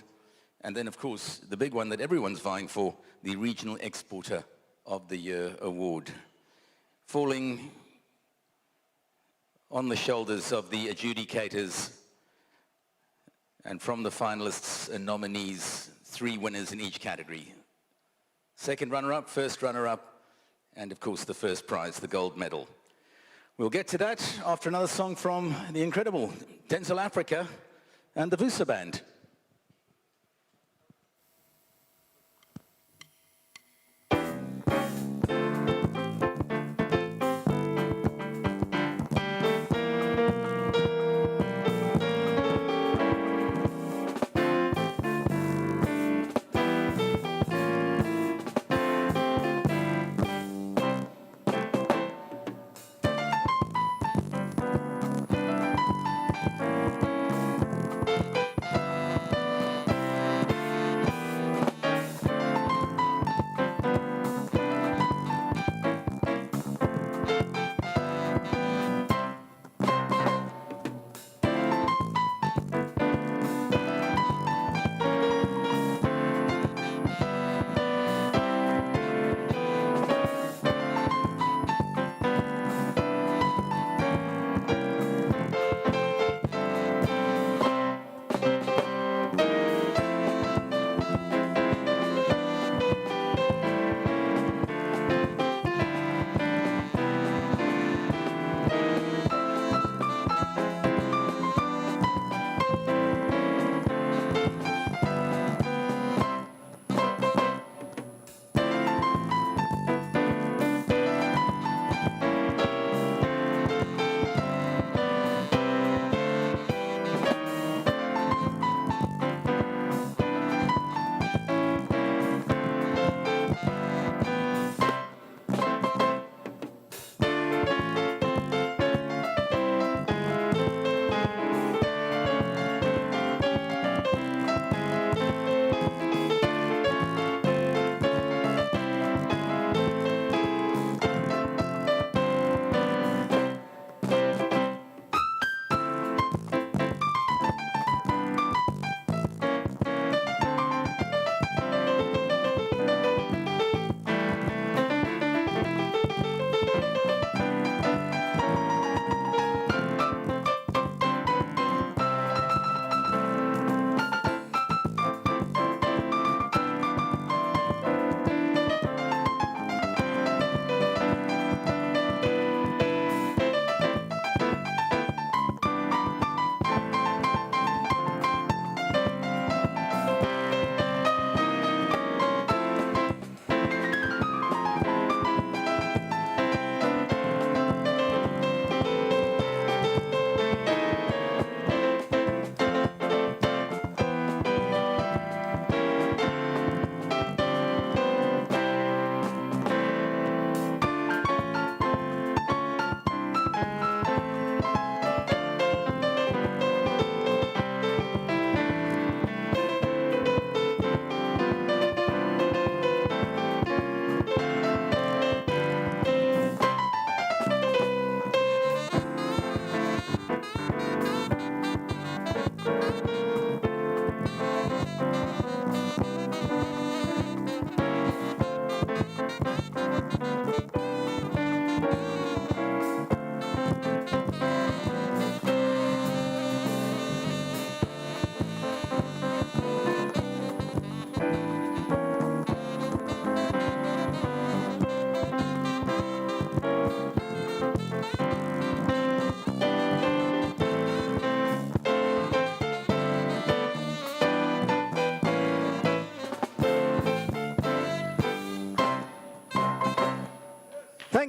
Speaker 1: and then of course the big one that everyone's vying for, the Regional Exporter of the Year Award. Falling on the shoulders of the adjudicators, and from the finalists and nominees, 3 winners in each category. Second runner-up, first runner-up, and of course the first prize, the gold medal. We'll get to that after another song from the incredible Denzel Africa and the Vusa Band.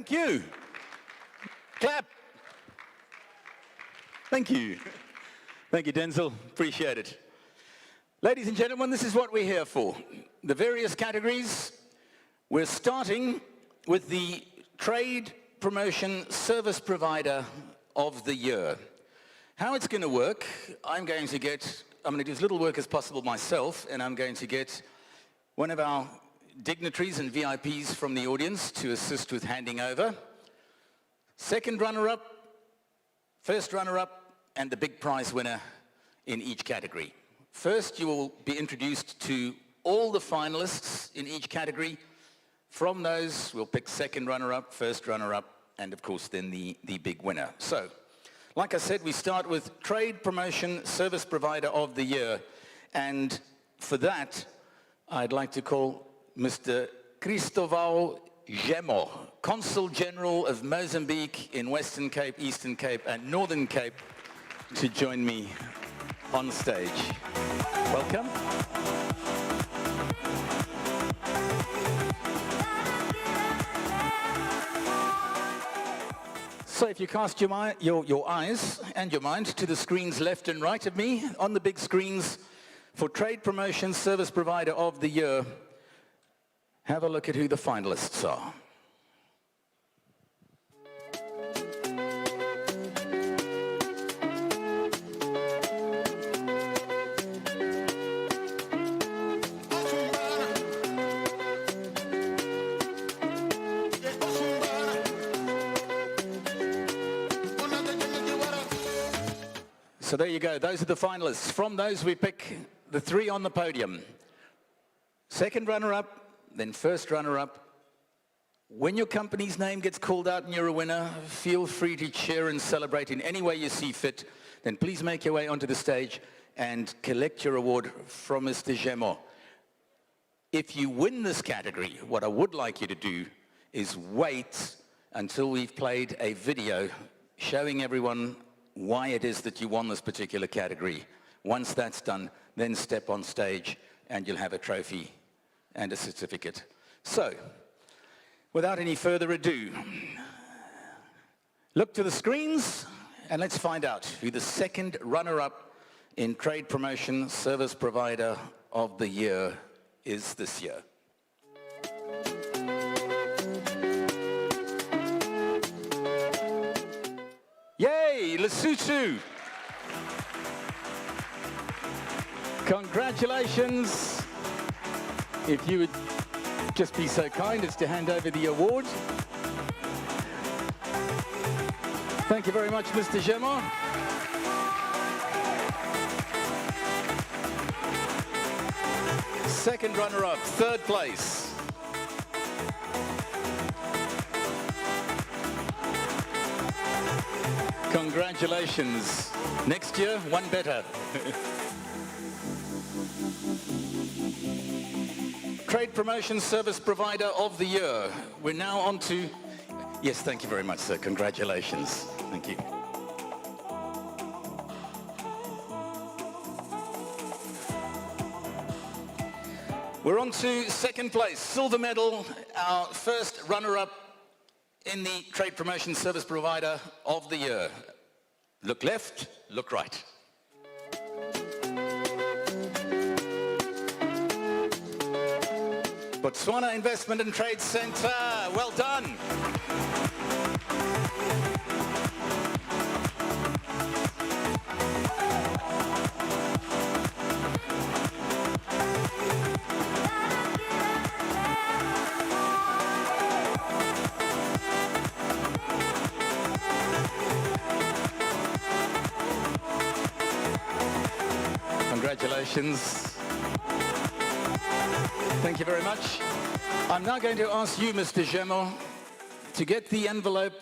Speaker 1: Thank you. Clap. Thank you. Thank you, Denzel. Appreciate it. Ladies and gentlemen, this is what we're here for. The various categories. We're starting with the Trade Promotion Service Provider of the Year. How it's going to work, I'm going to do as little work as possible myself, and I'm going to get one of our dignitaries and VIPs from the audience to assist with handing over. Second runner-up, first runner-up, and the big prize winner in each category. First, you will be introduced to all the finalists in each category. From those, we'll pick second runner-up, first runner-up, and of course then the big winner. So, like I said, we start with Trade Promotion Service Provider of the Year. And for that, I'd like to call Mr. Cristóvão Gemo, Consul General of Mozambique in Western Cape, Eastern Cape, and Northern Cape, to join me on stage. Welcome. So if you cast your eyes and your mind to the screens left and right of me, on the big screens for Trade Promotion Service Provider of the Year, have a look at who the finalists are. So there you go, those are the finalists. From those we pick the three on the podium. Second runner-up, then first runner-up. When your company's name gets called out and you're a winner, feel free to cheer and celebrate in any way you see fit. Then please make your way onto the stage and collect your award from Mr. Gemo. If you win this category, what I would like you to do is wait until we've played a video showing everyone why it is that you won this particular category. Once that's done, then step on stage and you'll have a trophy and a certificate. So, without any further ado, look to the screens and let's find out who the second runner-up in Trade Promotion Service Provider of the Year is this year. Yay, Lesotho! Congratulations. If you would just be so kind as to hand over the award. Thank you very much, Mr. Gemo. Second runner-up, third place. Congratulations. Next year, one better. Trade Promotion Service Provider of the Year. We're now on to... Yes, thank you very much, sir. Congratulations. Thank you. We're on to second place, silver medal, our first runner-up in the Trade Promotion Service Provider of the Year. Look left, look right. Botswana Investment and Trade Centre, well done. Congratulations. Thank you very much. I'm now going to ask you, Mr. Gemo, to get the envelope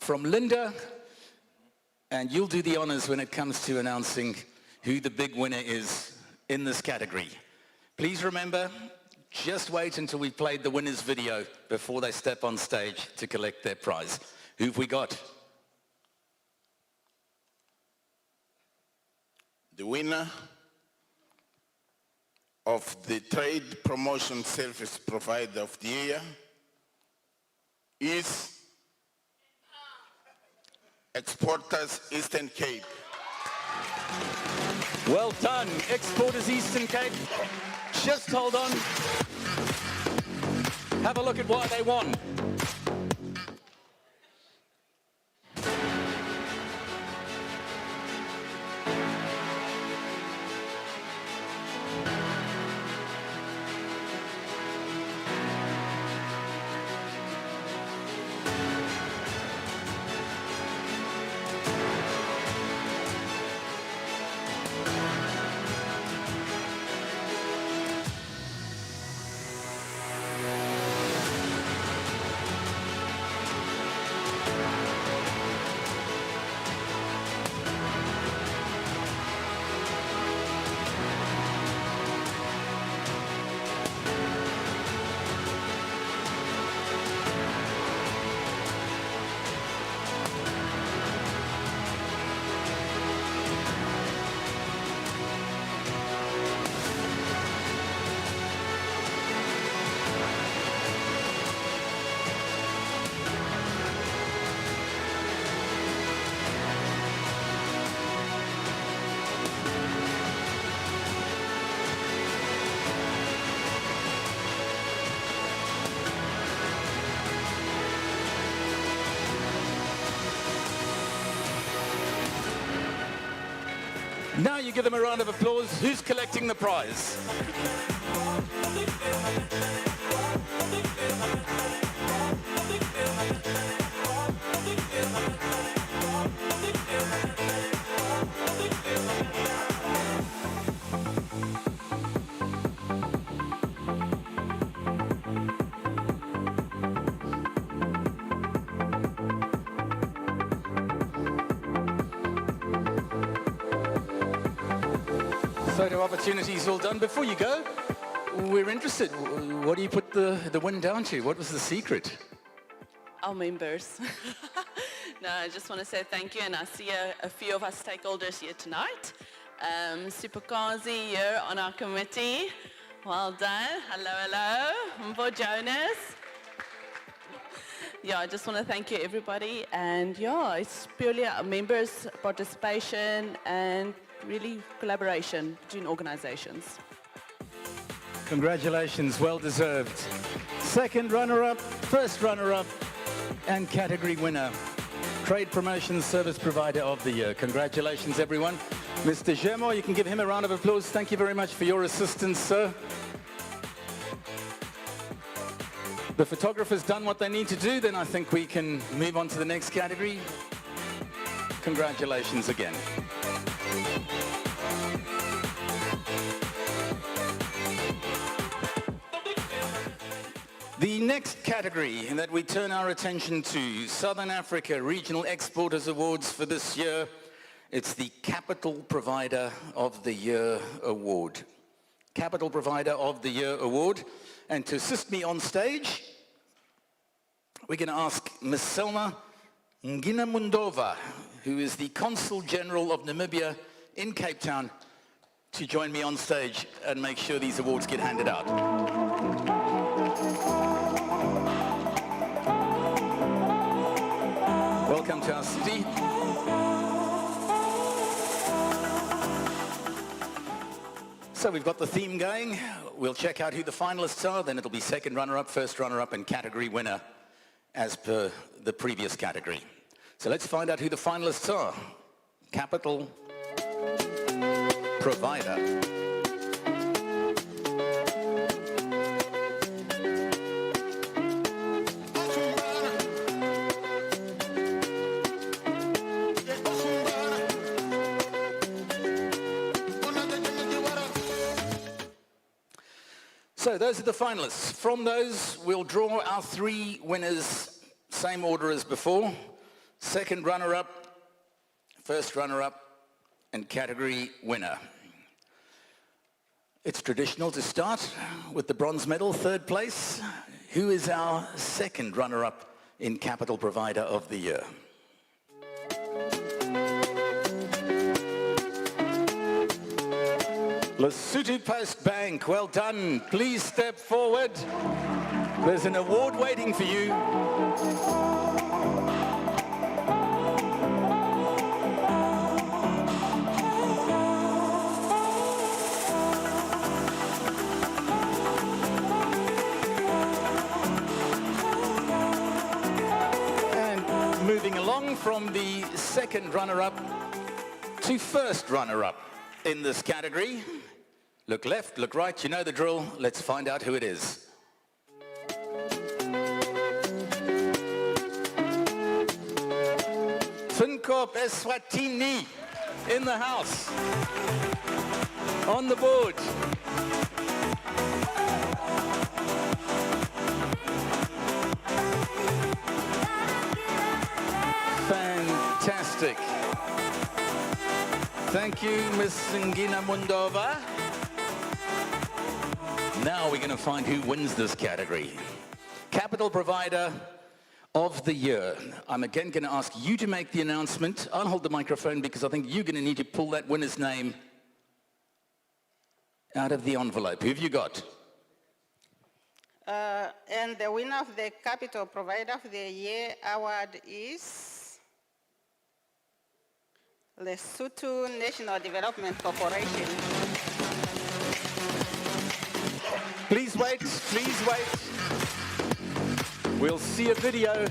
Speaker 1: from Linda, and you'll do the honors when it comes to announcing who the big winner is in this category. Please remember, just wait until we've played the winner's video before they step on stage to collect their prize. Who've we got?
Speaker 17: The winner of the Trade Promotion Service Provider of the Year is
Speaker 14: Exporters Eastern Cape.
Speaker 1: Well done, Exporters Eastern Cape. Just hold on. Have a look at why they won. Now you give them a round of applause. Who's collecting the prize? Photo opportunities all done. Before you go, we're interested. What do you put the win down to? What was the secret?
Speaker 18: Our members. No, I just want to say thank you, and I see a few of our stakeholders here tonight. Superkazi here on our committee. Well done. Hello, hello. Mbo Jonas. Yeah, I just want to thank you, everybody. And yeah, it's purely our members' participation and really collaboration between organizations.
Speaker 1: Congratulations, well deserved. Second runner-up, first runner-up, and category winner. Trade Promotion Service Provider of the Year. Congratulations, everyone. Mr. Germo, you can give him a round of applause. Thank you very much for your assistance, sir. The photographer's done what they need to do, then I think we can move on to the next category. Congratulations again. The next category that we turn our attention to, Southern Africa Regional Exporters Awards for this year. It's the Capital Provider of the Year Award. Capital Provider of the Year Award. And to assist me on stage, we're going to ask Ms. Selma Nginamundova, who is the Consul General of Namibia in Cape Town, to join me on stage and make sure these awards get handed out. Welcome to our city. So we've got the theme going. We'll check out who the finalists are, then it'll be second runner-up, first runner-up, and category winner as per the previous category. So let's find out who the finalists are. Capital Provider. So those are the finalists. From those, we'll draw our three winners, same order as before. Second runner-up, first runner-up, and category winner. It's traditional to start with the bronze medal, third place. Who is our second runner-up in Capital Provider of the Year? Lesotho Post Bank, well done. Please step forward. There's an award waiting for you. moving along from the second runner-up to first runner-up in this category. Look left, look right, you know the drill. Let's find out who it is. Fincorp Eswatini in the house. On the board. Fantastic. Thank you, Ms. Ngina Mundova. Now we're going to find who wins this category. Capital Provider of the Year. I'm again going to ask you to make the announcement. I'll hold the microphone because I think you're going to need to pull that winner's name out of the envelope. Who have you got?
Speaker 19: And the winner of the Capital Provider of the Year award is Lesotho National Development Corporation.
Speaker 1: Please wait, please wait. We'll see a video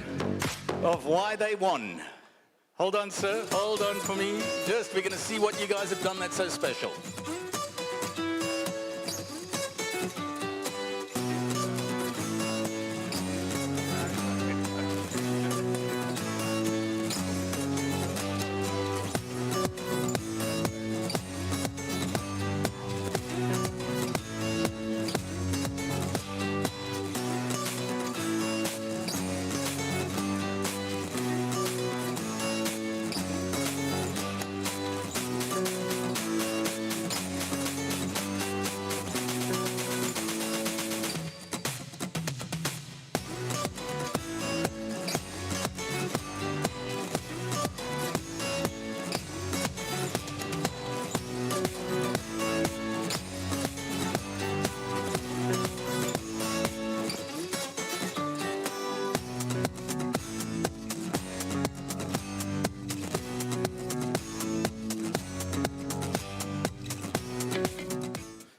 Speaker 1: of why they won. Hold on, sir, hold on for me. Just, we're going to see what you guys have done that's so special.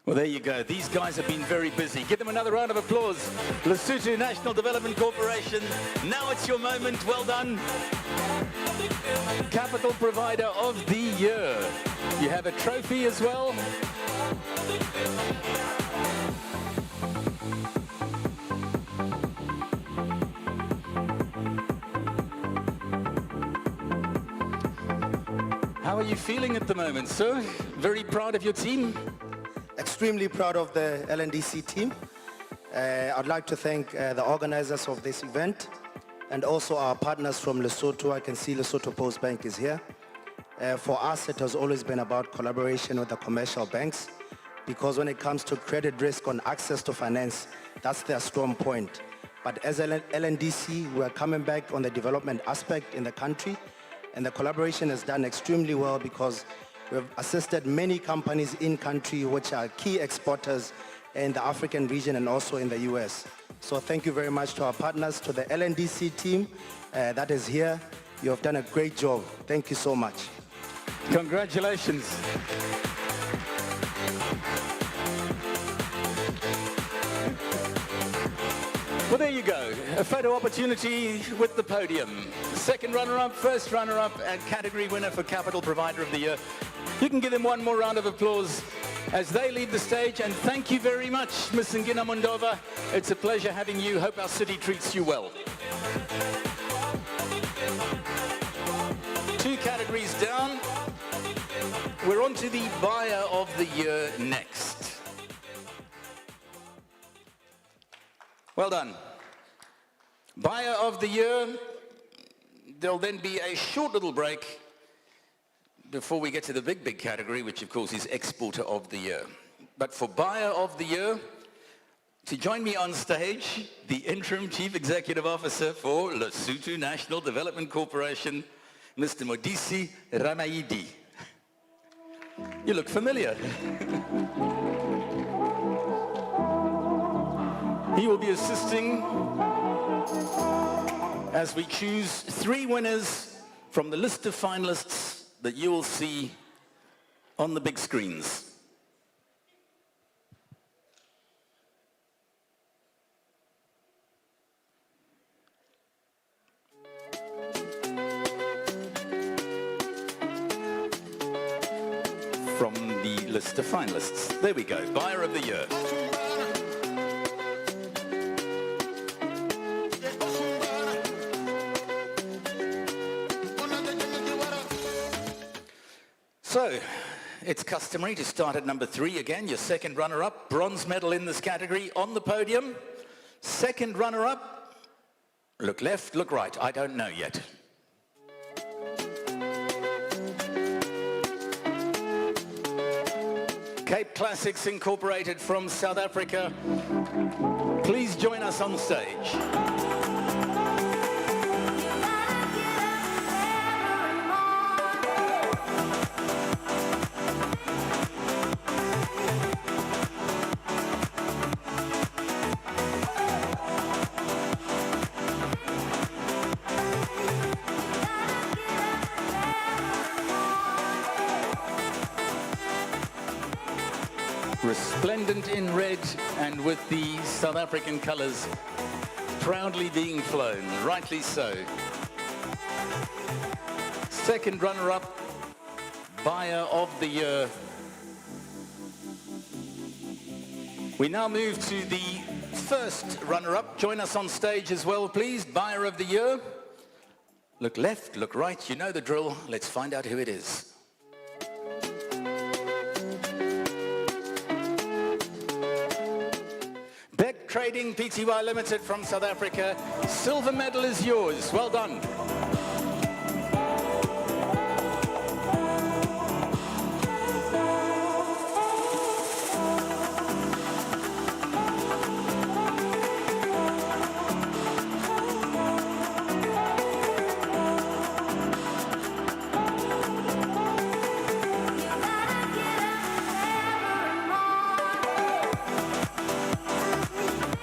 Speaker 1: Well, there you go. These guys have been very busy. Give them another round of applause. Lesotho National Development Corporation. Now it's your moment. Well done. Capital Provider of the Year. You have a trophy as well. How are you feeling at the moment, sir? Very proud of your team?
Speaker 20: Extremely proud of the LNDC team. I'd like to thank the organizers of this event and also our partners from Lesotho. I can see Lesotho Post Bank is here. For us, it has always been about collaboration with the commercial banks because when it comes to credit risk on access to finance, that's their strong point. But as LNDC, we're coming back on the development aspect in the country, and the collaboration has done extremely well because we've assisted many companies in country which are key exporters in the African region and also in the US. So thank you very much to our partners, to the LNDC team that is here. You have done a great job. Thank you so much.
Speaker 1: Congratulations. Well, there you go. A photo opportunity with the podium. Second runner-up, first runner-up, and category winner for Capital Provider of the Year. You can give them one more round of applause as they leave the stage. And thank you very much, Ms. Ngina Mundova. It's a pleasure having you. Hope our city treats you well. Two categories down. We're on to the Buyer of the Year next. Well done. Buyer of the Year. There'll then be a short little break before we get to the big category, which of course is Exporter of the Year. But for Buyer of the Year, to join me on stage, the Interim Chief Executive Officer for Lesotho National Development Corporation, Mr. Modisi Ramayidi. You look familiar. He will be assisting as we choose 3 winners from the list of finalists that you will see on the big screens. the list of finalists. There we go, Buyer of the Year. So, it's customary to start at number 3 again, your second runner-up, bronze medal in this category on the podium. Second runner-up, look left, look right, I don't know yet. Cape Classics Incorporated from South Africa. Please join us on stage. Resplendent in red and with the South African colours proudly being flown, rightly so. Second runner-up, Buyer of the Year. We now move to the first runner-up. Join us on stage as well, please. Buyer of the Year. Look left, look right, you know the drill. Let's find out who it is. Beck Trading Pty Limited from South Africa. Silver medal is yours. Well done.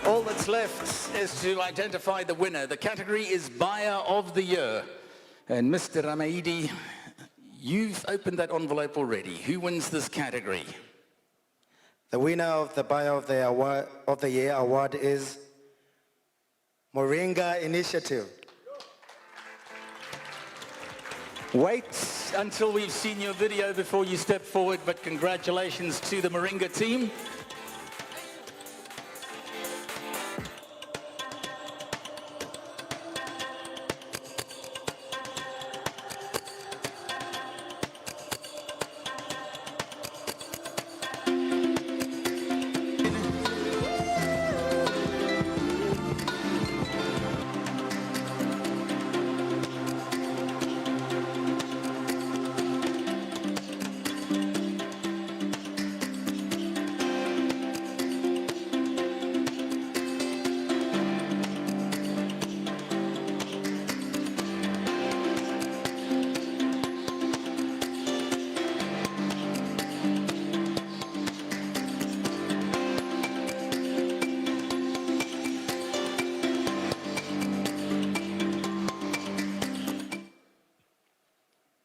Speaker 1: All that's left is to identify the winner. The category is Buyer of the Year. And Mr. Ramaidi, you've opened that envelope already. Who wins this category?
Speaker 20: The winner of the Buyer of the Year award is Moringa Initiative.
Speaker 1: Wait until we've seen your video before you step forward, but congratulations to the Moringa team.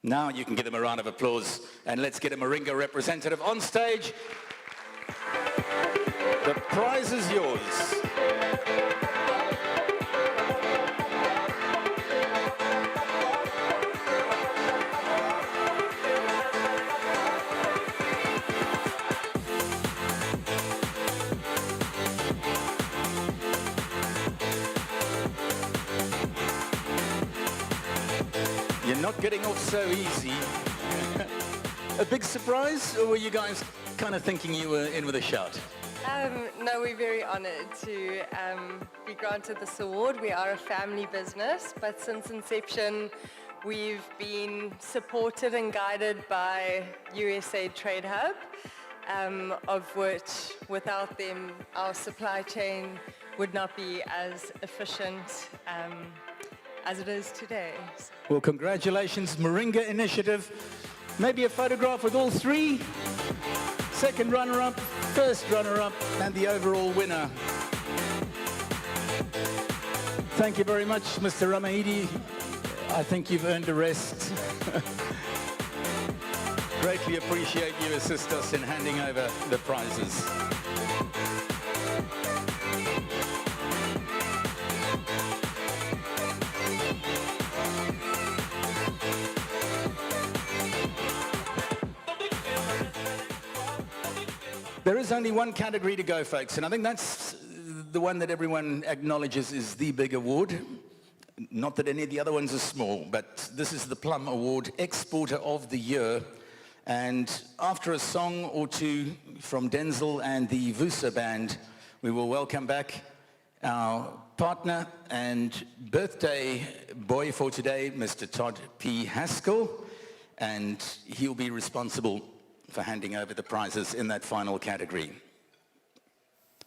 Speaker 1: Now you can give them a round of applause, and let's get a Moringa representative on stage. The prize is yours. You're not getting off so easy. A big surprise, or were you guys kind of thinking you were in with a shout?
Speaker 21: No, we're very honoured to be granted this award. We are a family business, but since inception, we've been supported and guided by USA Trade Hub, of which, without them, our supply chain would not be as efficient as it is today.
Speaker 1: Well, congratulations, Moringa Initiative. Maybe a photograph with all three. Second runner-up, first runner-up, and the overall winner. Thank you very much, Mr. Ramaidi. I think you've earned a rest. Greatly appreciate you assist us in handing over the prizes. There is only one category to go, folks, and I think that's the one that everyone acknowledges is the big award. Not that any of the other ones are small, but this is the Plum Award, Exporter of the Year. And after a song or two from Denzel and the Vusa Band, we will welcome back our partner and birthday boy for today, Mr. Todd P. Haskell, and he'll be responsible for handing over the prizes in that final category.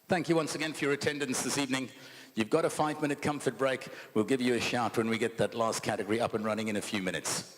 Speaker 1: Thank you once again for your attendance this evening. You've got a 5-minute comfort break. We'll give you a shout when we get that last category up and running in a few minutes.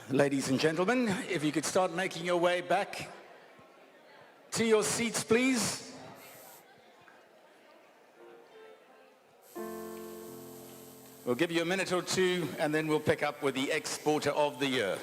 Speaker 1: Ladies and gentlemen, if you could start making your way back to your seats, please. We'll give you a minute or two, and then we'll pick up with the Exporter of the Year.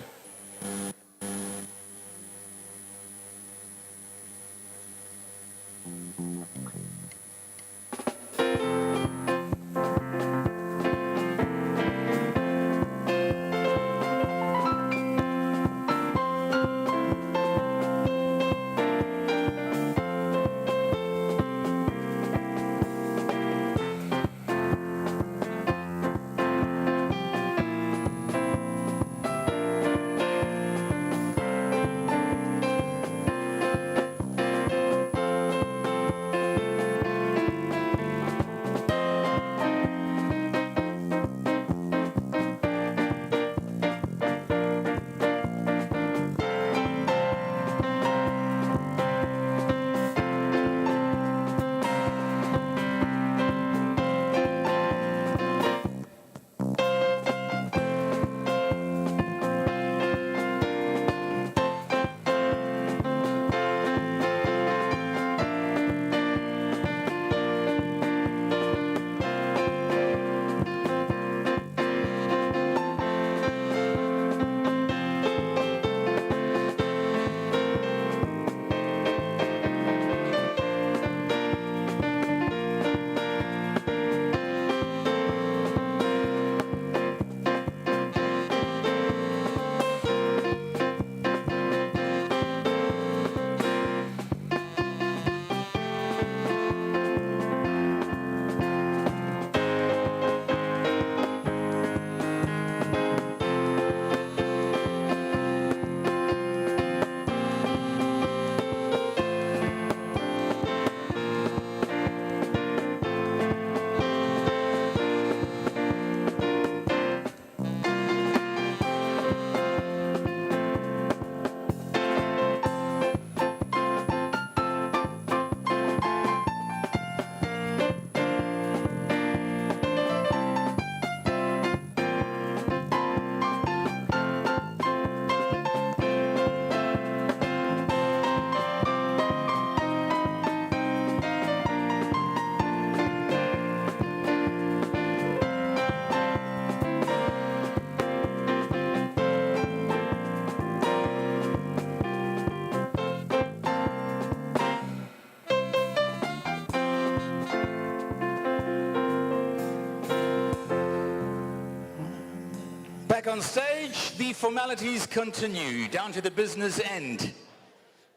Speaker 1: Back on stage, the formalities continue down to the business end.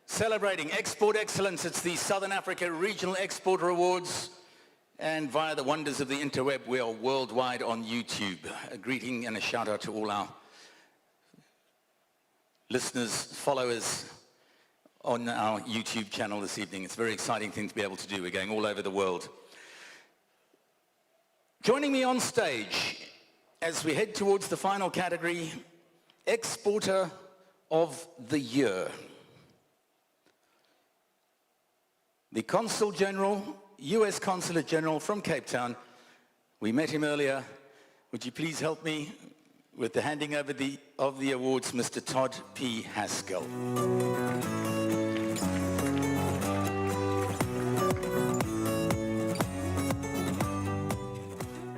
Speaker 1: Celebrating export excellence, it's the Southern Africa Regional Exporter Awards, and via the wonders of the interweb, we are worldwide on YouTube. A greeting and a shout out to all our listeners, followers on our YouTube channel this evening. It's a very exciting thing to be able to do. We're going all over the world. Joining me on stage as we head towards the final category, Exporter of the Year. The Consul General, US Consulate General from Cape Town. We met him earlier. Would you please help me with the handing over of the awards, Mr. Todd P. Haskell.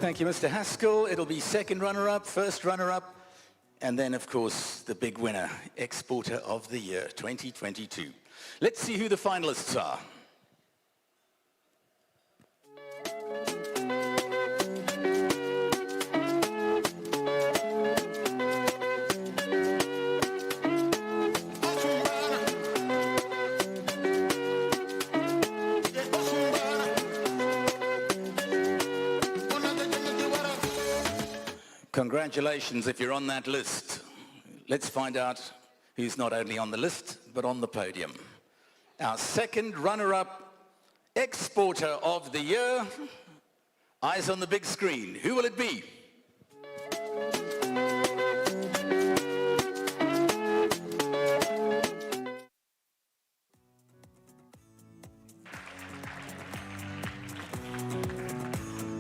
Speaker 1: Thank you, Mr. Haskell. It'll be second runner-up, first runner-up, and then, of course, the big winner, Exporter of the Year 2022. Let's see who the finalists are. Congratulations if you're on that list. Let's find out who's not only on the list, but on the podium. Our second runner-up, Exporter of the Year. Eyes on the big screen. Who will it be?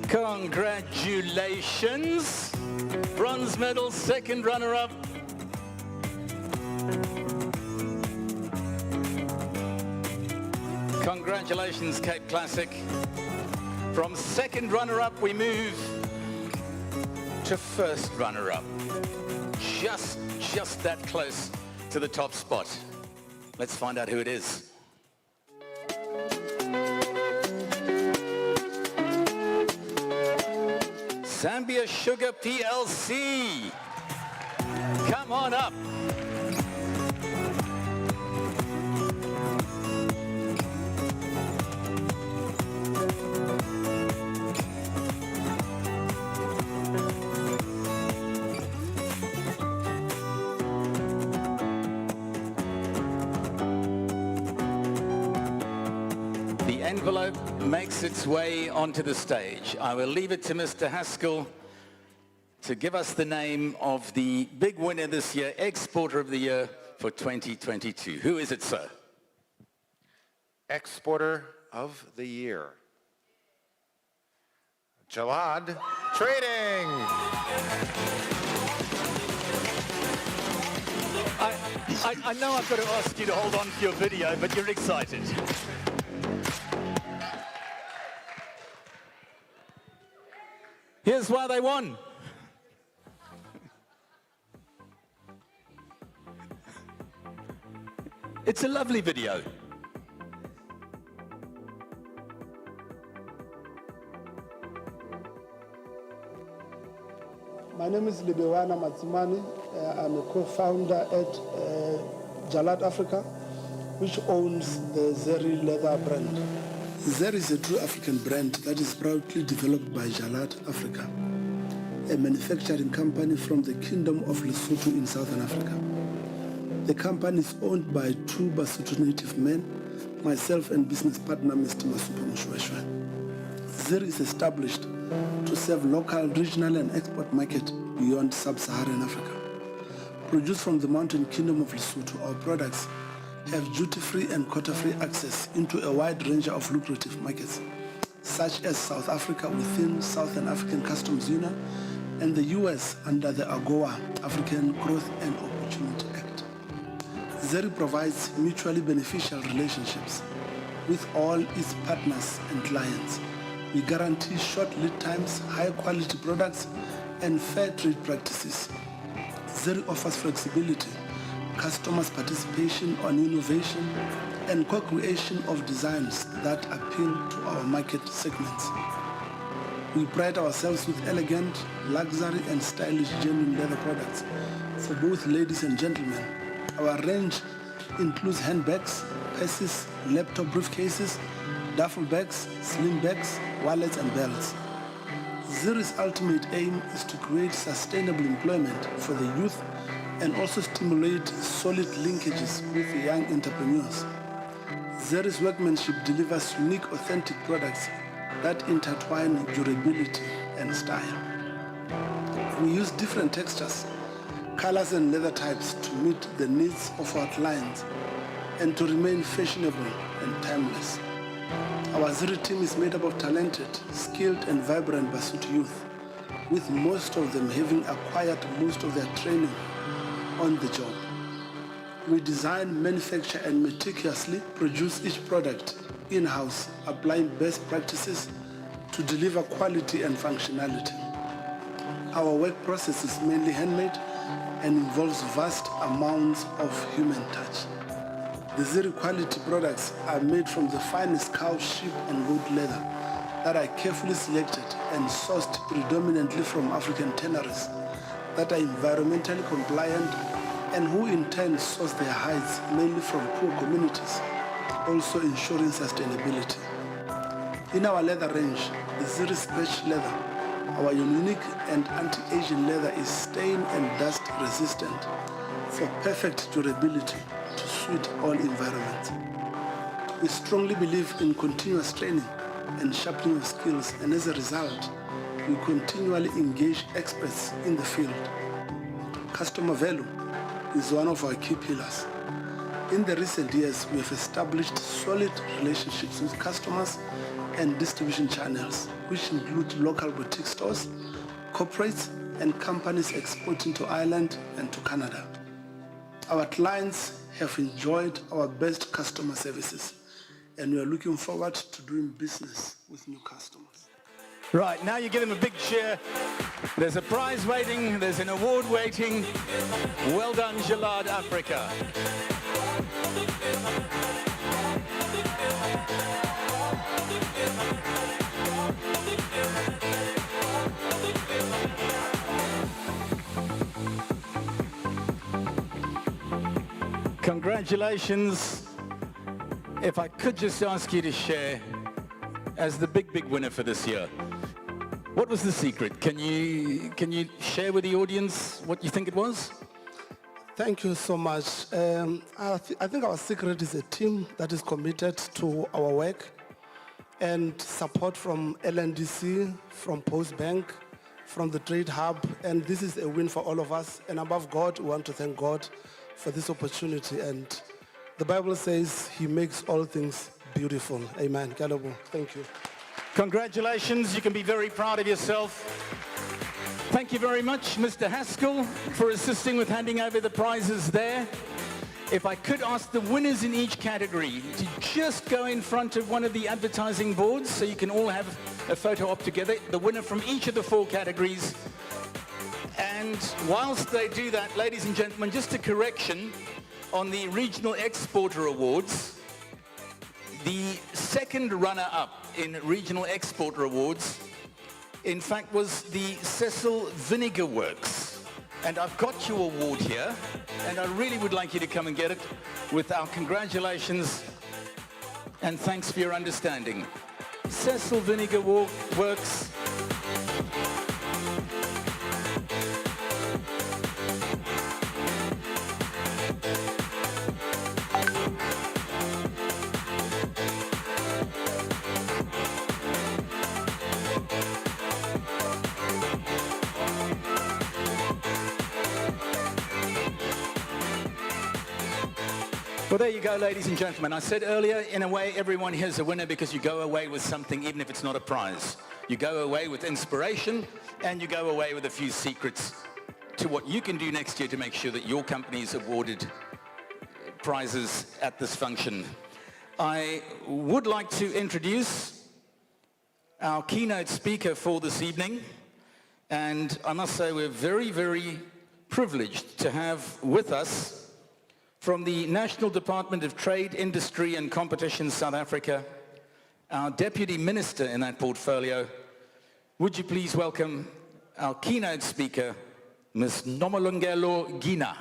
Speaker 1: Congratulations. Bronze medal, second runner-up. Congratulations, Cape Classic. From second runner-up, we move to first runner-up. Just that close to the top spot. Let's find out who it is. Zambia Sugar PLC. Come on up. The envelope makes its way onto the stage. I will leave it to Mr. Haskell to give us the name of the big winner this year, Exporter of the Year for 2022. Who is it, sir?
Speaker 6: Exporter of the Year. Jalad Trading.
Speaker 1: I know I've got to ask you to hold on to your video, but you're excited. Here's why they won. It's a lovely video.
Speaker 2: My name is Libewana Matsimani. I'm a co-founder at Jalad Africa, which owns the Zeri leather brand. Zeri is a true African brand that is proudly developed by Jalad Africa, a manufacturing company from the Kingdom of Lesotho in Southern Africa. The company is owned by two Basotho native men, myself and business partner Mr. Masupa Mushweshwe. Zeri is established to serve local, regional and export market beyond sub-Saharan Africa. Produced from the mountain kingdom of Lesotho, our products have duty-free and quota-free access into a wide range of lucrative markets, such as South Africa within Southern African Customs Union and the US under the AGOA, African Growth and Opportunity Act. Zeri provides mutually beneficial relationships with all its partners and clients. We guarantee short lead times, high quality products, and fair trade practices. Zeri offers flexibility, customers' participation on innovation, and co-creation of designs that appeal to our market segments. We pride ourselves with elegant, luxury, and stylish genuine leather products for both ladies and gentlemen. Our range includes handbags, purses, laptop briefcases, duffel bags, sling bags, wallets, and belts. Zeri's ultimate aim is to create sustainable employment for the youth and also stimulate solid linkages with young entrepreneurs. Zeri's workmanship delivers unique, authentic products that intertwine durability and style. We use different textures, colors and leather types to meet the needs of our clients and to remain fashionable and timeless. Our Zeri team is made up of talented, skilled and vibrant Basotho youth, with most of them having acquired most of their training on the job. We design, manufacture and meticulously produce each product in-house, applying best practices to deliver quality and functionality. Our work process is mainly handmade and involves vast amounts of human touch. The Zeri quality products are made from the finest cow, sheep and goat leather that are carefully selected and sourced predominantly from African tanneries that are environmentally compliant and who in turn source their hides mainly from poor communities, also ensuring sustainability. In our leather range, the Zeri Stretch leather, our unique and anti-aging leather is stain and dust resistant for perfect durability to suit all environments. We strongly believe in continuous training and sharpening of skills, and as a result, we continually engage experts in the field. Customer value is one of our key pillars. In the recent years, we have established solid relationships with customers and distribution channels, which include local boutique stores, corporates, and companies exporting to Ireland and to Canada. Our clients have enjoyed our best customer services, and we are looking forward to doing business with new customers.
Speaker 1: Right, now you give him a big cheer. There's a prize waiting, there's an award waiting. Well done, Jalad Africa. Congratulations. If I could just ask you to share, as the big winner for this year, what was the secret? Can you share with the audience what you think it was?
Speaker 2: Thank you so much. I think our secret is a team that is committed to our work and support from LNDC, from Postbank, from the Trade Hub, and this is a win for all of us. And above God, we want to thank God for this opportunity. And the Bible says he makes all things beautiful. Amen. Kalabo. Thank you.
Speaker 1: Congratulations. You can be very proud of yourself. Thank you very much, Mr. Haskell, for assisting with handing over the prizes there. If I could ask the winners in each category to just go in front of one of the advertising boards so you can all have a photo op together, the winner from each of the 4 categories. And whilst they do that, ladies and gentlemen, just a correction on the Regional Exporter Awards. The second runner-up in Regional Exporter Awards, in fact, was the Cecil Vinegar Works. And I've got your award here, and I really would like you to come and get it with our congratulations and thanks for your understanding. Cecil Vinegar Works. Well, there you go, ladies and gentlemen. I said earlier, in a way, everyone here is a winner because you go away with something, even if it's not a prize. You go away with inspiration, and you go away with a few secrets to what you can do next year to make sure that your company is awarded prizes at this function. I would like to introduce our keynote speaker for this evening, and I must say we're very, very privileged to have with us from the National Department of Trade, Industry and Competition, South Africa, our Deputy Minister in that portfolio. Would you please welcome our keynote speaker, Ms. Nomalungelo Gina.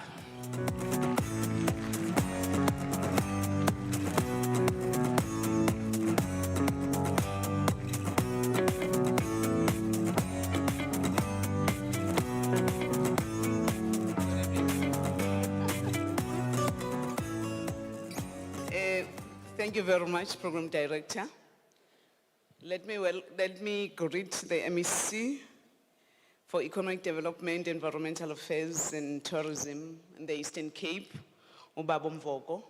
Speaker 3: Thank you very much, Program Director. Let me greet the MEC for Economic Development, Environmental Affairs and Tourism in the Eastern Cape, Ubaba Mvoko,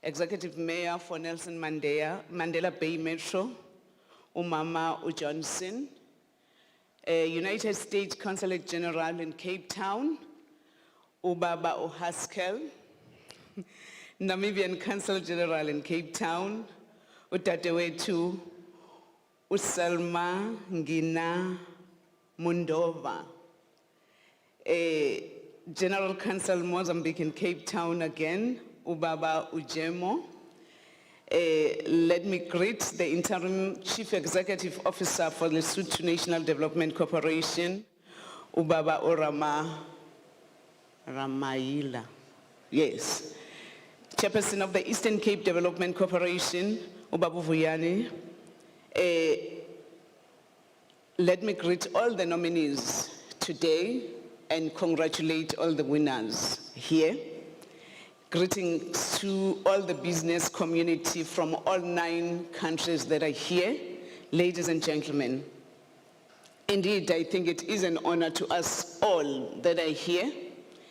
Speaker 3: Executive Mayor for Nelson Mandela Bay Metro, Umama Johnson, United States Consulate General in Cape Town, Ubaba O'Haskell, Namibian Consul General in Cape Town, Utatewetu, Usalma Ngina Mundova, General Counsel Mozambique in Cape Town again, Ubaba Ujemo. Let me greet the Interim Chief Executive Officer for the Lesotho National Development Corporation, Ubaba Orama Ramaila. Yes. Chairperson of the Eastern Cape Development Corporation, Ubaba Vuyani. Let me greet all the nominees today and congratulate all the winners here. Greetings to all the business community from all 9 countries that are here. Ladies and gentlemen, indeed, I think it is an honor to us all that are here.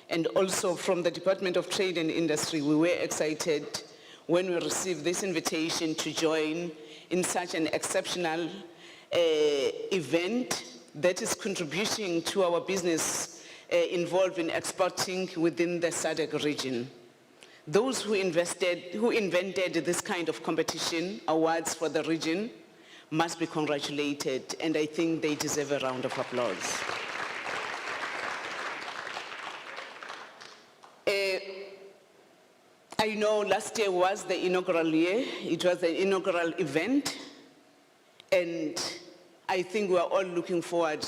Speaker 3: And also from the Department of Trade and Industry, we were excited when we received this invitation to join in such an exceptional event that is contributing to our business involved in exporting within the SADC region. Those who invented this kind of competition, awards for the region, must be congratulated, and I think they deserve a round of applause. I know last year was the inaugural year. It was the inaugural event, and I think we're all looking forward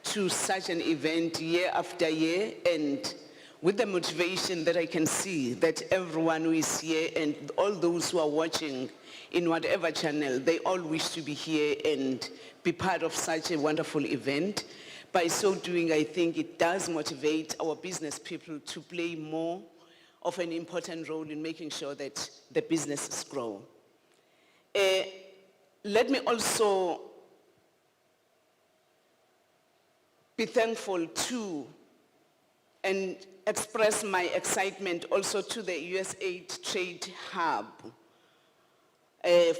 Speaker 3: to such an event year after year, and with the motivation that I can see that everyone who is here and all those who are watching in whatever channel, they all wish to be here and be part of such a wonderful event. By so doing, I think it does motivate our business people to play more of an important role in making sure that the businesses grow. Let me also be thankful to and express my excitement also to the USAID Trade Hub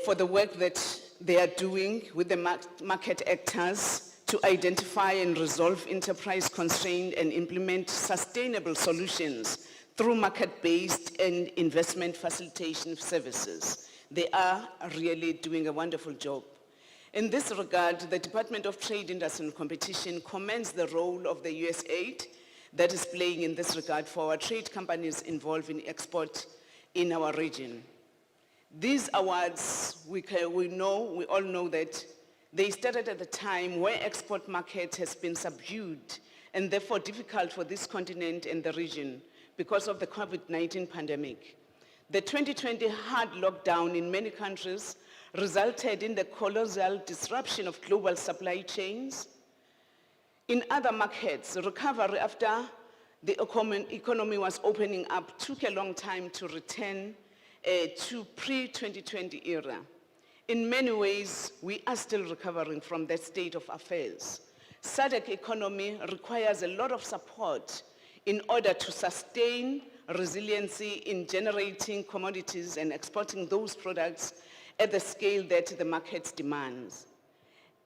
Speaker 3: for the work that they are doing with the market actors to identify and resolve enterprise constraints and implement sustainable solutions through market-based and investment facilitation services. They are really doing a wonderful job. In this regard, the Department of Trade, Industry and Competition commends the role of the USAID that is playing in this regard for our trade companies involved in export in our region. These awards, we all know that they started at a time where export market has been subdued and therefore difficult for this continent and the region because of the COVID-19 pandemic. The 2020 hard lockdown in many countries resulted in the colossal disruption of global supply chains. In other markets, recovery after the economy was opening up took a long time to return to pre-2020 era. In many ways, we are still recovering from that state of affairs. SADC economy requires a lot of support in order to sustain resiliency in generating commodities and exporting those products at the scale that the market demands.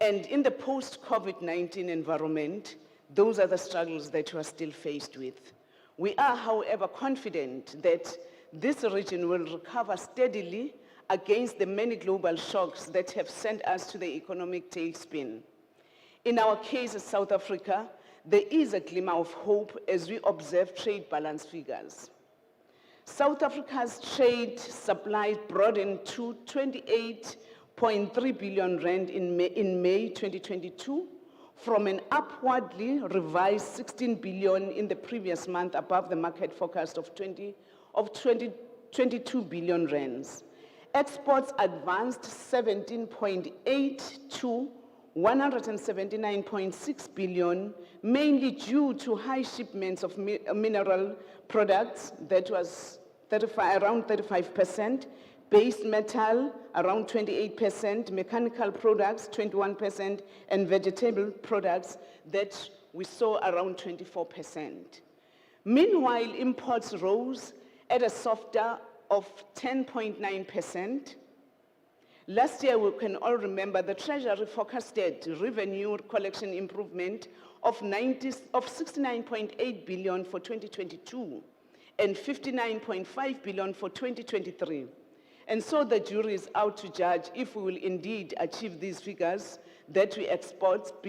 Speaker 3: And in the post-COVID-19 environment, those are the struggles that we are still faced with. We are, however, confident that this region will recover steadily against the many global shocks that have sent us to the economic tailspin. In our case, South Africa, there is a glimmer of hope as we observe trade balance figures. South Africa's trade supply broadened to 28.3 billion rand in May 2022 from an upwardly revised 16 billion in the previous month above the market forecast of 22 billion rands. Exports advanced 17.8 to 179.6 billion, mainly due to high shipments of mineral products that was around 35%, base metal around 28%, mechanical products 21%, and vegetable products that we saw around 24%. Meanwhile, imports rose at a softer of 10.9%. Last year, we can all remember the Treasury forecasted revenue collection improvement of 69.8 billion for 2022 and 59.5 billion for 2023. And so the jury is out to judge if we will indeed achieve these figures that we expect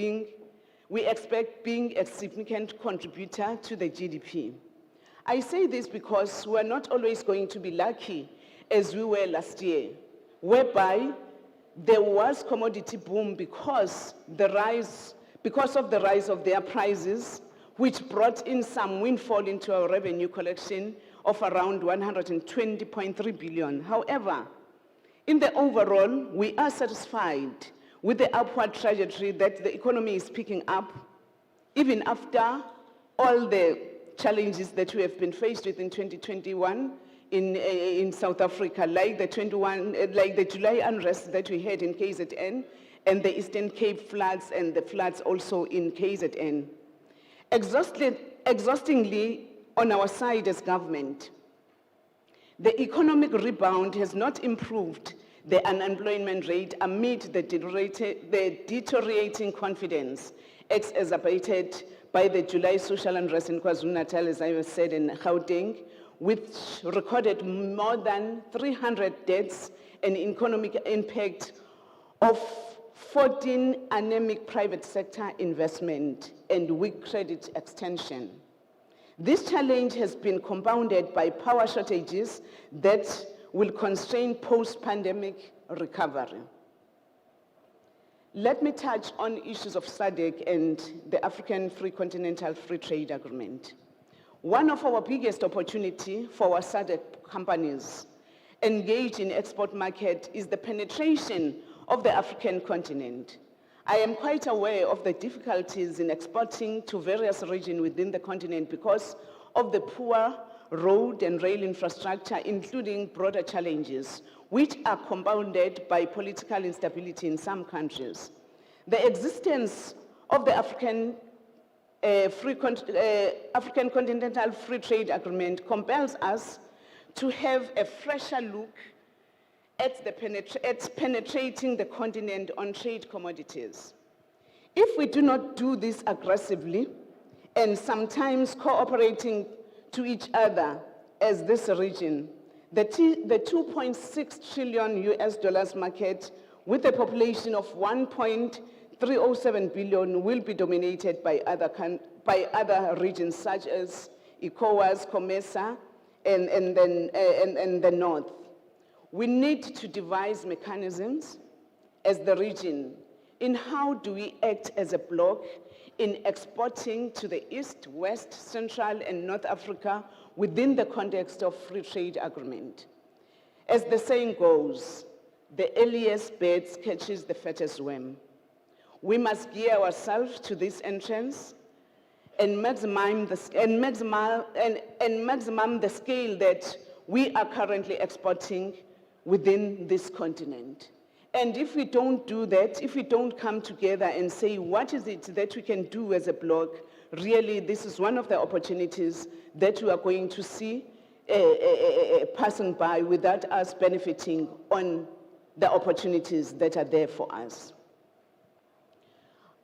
Speaker 3: being a significant contributor to the GDP. I say this because we're not always going to be lucky as we were last year, whereby there was commodity boom because of the rise of their prices, which brought in some windfall into our revenue collection of around 120.3 billion. However, in the overall, we are satisfied with the upward trajectory that the economy is picking up, even after all the challenges that we have been faced with in 2021 in South Africa, like the July unrest that we had in KZN, and the Eastern Cape floods and the floods also in KZN. Exhaustingly, on our side as government, the economic rebound has not improved the unemployment rate amid the deteriorating confidence exacerbated by the July social unrest in KwaZulu-Natal, as I said, in Gauteng, which recorded more than 300 deaths and economic impact of 14 anemic private sector investment and weak credit extension. This challenge has been compounded by power shortages that will constrain post-pandemic recovery. Let me touch on issues of SADC and the African Free Continental Free Trade Agreement. One of our biggest opportunity for our SADC companies engaged in export market is the penetration of the African continent. I am quite aware of the difficulties in exporting to various regions within the continent because of the poor road and rail infrastructure, including broader challenges, which are compounded by political instability in some countries. The existence of the African Continental Free Trade Agreement compels us to have a fresher look at penetrating the continent on trade commodities. If we do not do this aggressively and sometimes cooperating to each other as this region, the $2.6 trillion US market with a population of 1.307 billion will be dominated by other regions such as ECOWAS, COMESA, and the North. We need to devise mechanisms as the region in how do we act as a bloc in exporting to the East, West, Central, and North Africa within the context of free trade agreement. As the saying goes, the earliest bird catches the fattest worm. We must gear ourselves to this entrance and maximum the scale that we are currently exporting within this continent. And if we don't do that, if we don't come together and say, what is it that we can do as a bloc, really this is one of the opportunities that we are going to see passing by without us benefiting on the opportunities that are there for us.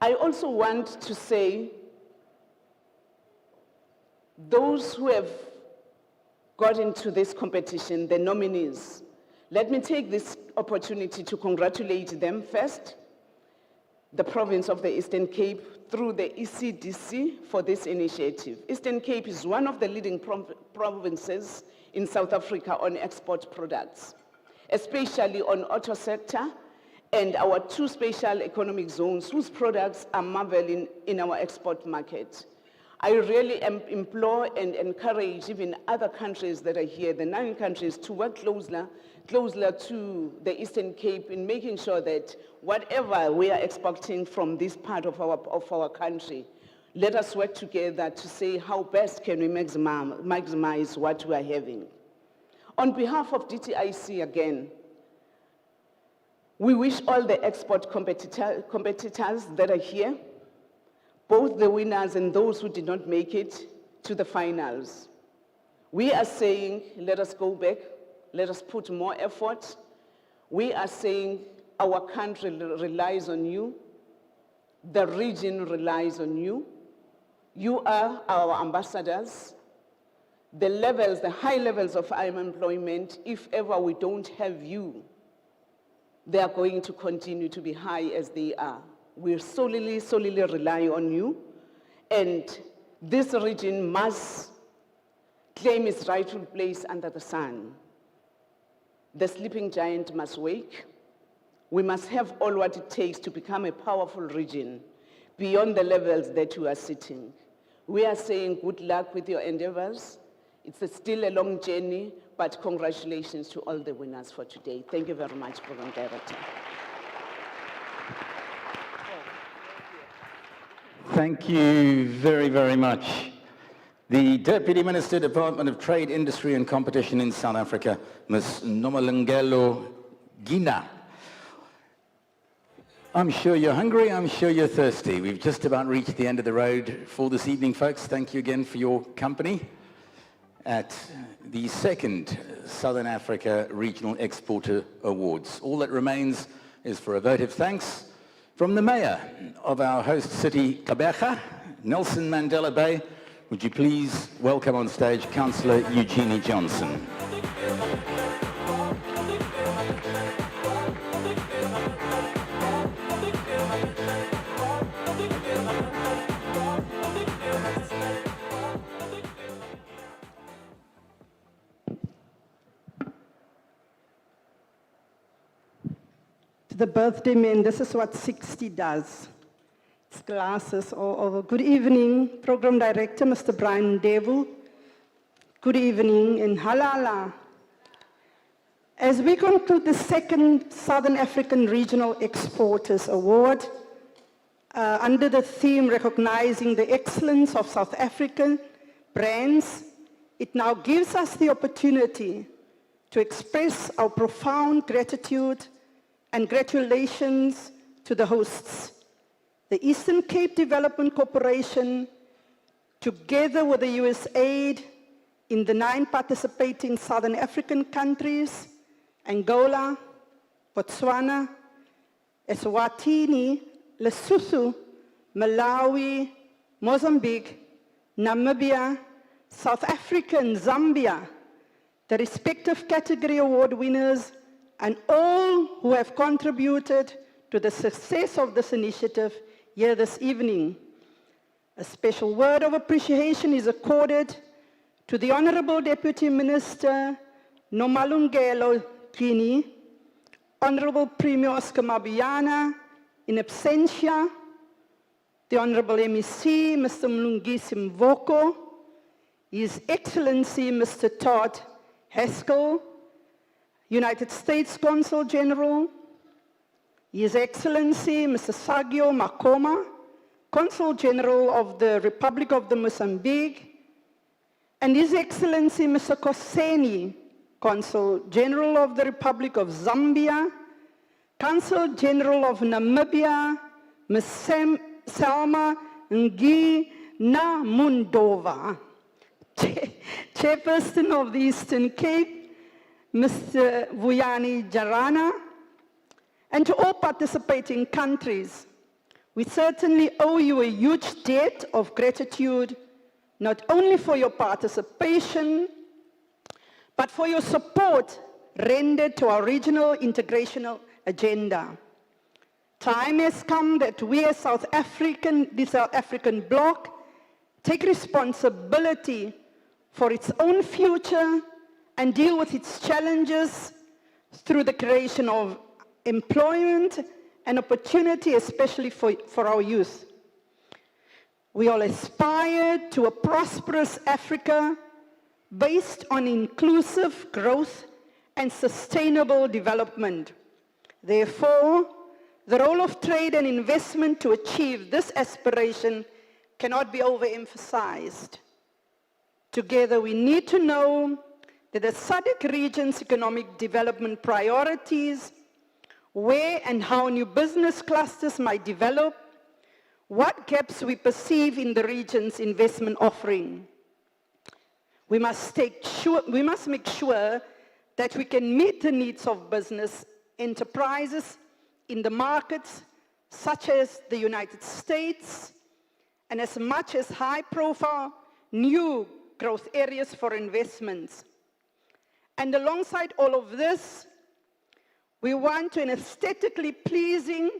Speaker 3: I also want to say, those who have got into this competition, the nominees, let me take this opportunity to congratulate them first, the province of the Eastern Cape through the ECDC for this initiative. Eastern Cape is one of the leading provinces in South Africa on export products, especially on auto sector and our two special economic zones whose products are marveling in our export market. I really implore and encourage even other countries that are here, the 9 countries, to work closer to the Eastern Cape in making sure that whatever we are exporting from this part of our country, let us work together to say how best can we maximize what we are having. On behalf of DTIC again, we wish all the export competitors that are here, both the winners and those who did not make it to the finals. We are saying, let us go back, let us put more effort. We are saying our country relies on you, the region relies on you. You are our ambassadors. The high levels of unemployment, if ever we don't have you, they are going to continue to be high as they are. We solely rely on you, and this region must claim its rightful place under the sun. The sleeping giant must wake. We must have all what it takes to become a powerful region beyond the levels that you are sitting. We are saying good luck with your endeavors. It's still a long journey, but congratulations to all the winners for today. Thank you very much, Program Director.
Speaker 1: Thank you very, very much. The Deputy Minister, Department of Trade, Industry and Competition in South Africa, Ms. Nomalungelo Gina. I'm sure you're hungry, I'm sure you're thirsty. We've just about reached the end of the road for this evening, folks. Thank you again for your company at the second Southern Africa Regional Exporter Awards. All that remains is for a vote of thanks from the Mayor of our host city, Gqeberha, Nelson Mandela Bay, Would you please welcome on stage Councillor Eugenie Johnson.
Speaker 4: The birthday man, this is what 60 does. It's glasses all over. Good evening, Program Director, Mr. Brian Devil. Good evening, and halala. As we conclude the second Southern African Regional Exporters Award, under the theme recognizing the excellence of South African brands, it now gives us the opportunity to express our profound gratitude and congratulations to the hosts. The Eastern Cape Development Corporation, together with the USAID in the 9 participating Southern African countries, Angola, Botswana, Eswatini, Lesotho, Malawi, Mozambique, Namibia, South Africa, and Zambia, the respective category award winners, and all who have contributed to the success of this initiative here this evening. A special word of appreciation is accorded to the Honorable Deputy Minister Nomalungelo Gini, Honorable Premier Oscar Mabuyana, in absentia, the Honorable MEC, Mr. Mlungisi Mvoko, His Excellency Mr. Todd Haskell, United States Consul General, His Excellency Mr. Sergio Makoma, Consul General of the Republic of the Mozambique, and His Excellency Mr. Koseni, Consul General of the Republic of Zambia, Consul General of Namibia, Ms. Selma Ngi Namundova, Chairperson of the Eastern Cape, Mr. Vuyani Jarana, and to all participating countries. We certainly owe you a huge debt of gratitude, not only for your participation, but for your support rendered to our regional integrational agenda. Time has come that we as the South African bloc, take responsibility for its own future and deal with its challenges through the creation of employment and opportunity, especially for our youth. We all aspire to a prosperous Africa based on inclusive growth and sustainable development. Therefore, the role of trade and investment to achieve this aspiration cannot be overemphasized. Together, we need to know that the SADC region's economic development priorities, where and how new business clusters might develop, what gaps we perceive in the region's investment offering. We must make sure that we can meet the needs of business enterprises in the markets such as the United States, and as much as high-profile new growth areas for investments. And alongside all of this, we want an aesthetically pleasing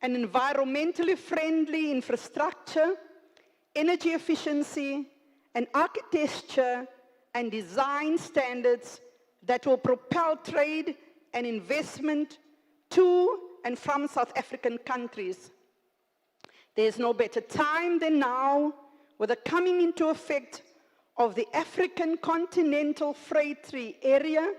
Speaker 4: and environmentally friendly infrastructure, energy efficiency, and architecture and design standards that will propel trade and investment to and from South African countries. There's no better time than now with the coming into effect of the African Continental Freight Tree Area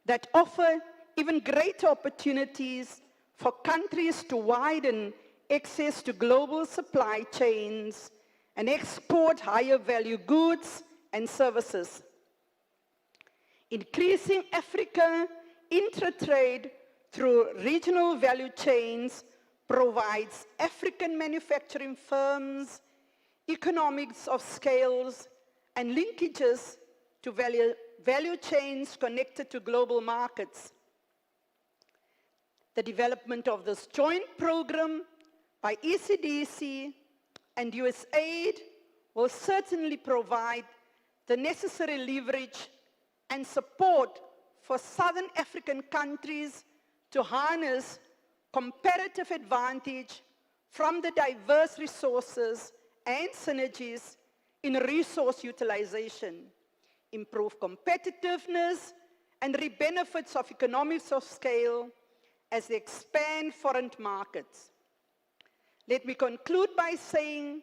Speaker 4: that offer even greater opportunities for countries to widen access to global supply chains and export higher value goods and services. Increasing Africa intra-trade through regional value chains provides African manufacturing firms economics of scales and linkages to value chains connected to global markets. The development of this joint program by ECDC and USAID will certainly provide the necessary leverage and support for Southern African countries to harness comparative advantage from the diverse resources and synergies in resource utilization, improve competitiveness, and reap benefits of economies of scale as they expand foreign markets. Let me conclude by saying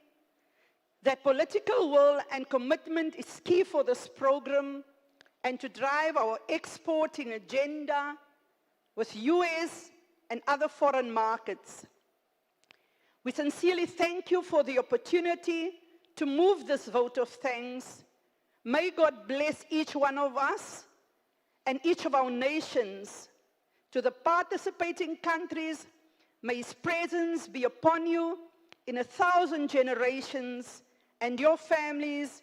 Speaker 4: that political will and commitment is key for this program and to drive our exporting agenda with US and other foreign markets. We sincerely thank you for the opportunity to move this vote of thanks. May God bless each one of us and each of our nations. To the participating countries, may His presence be upon you in 1,000 generations, and your families,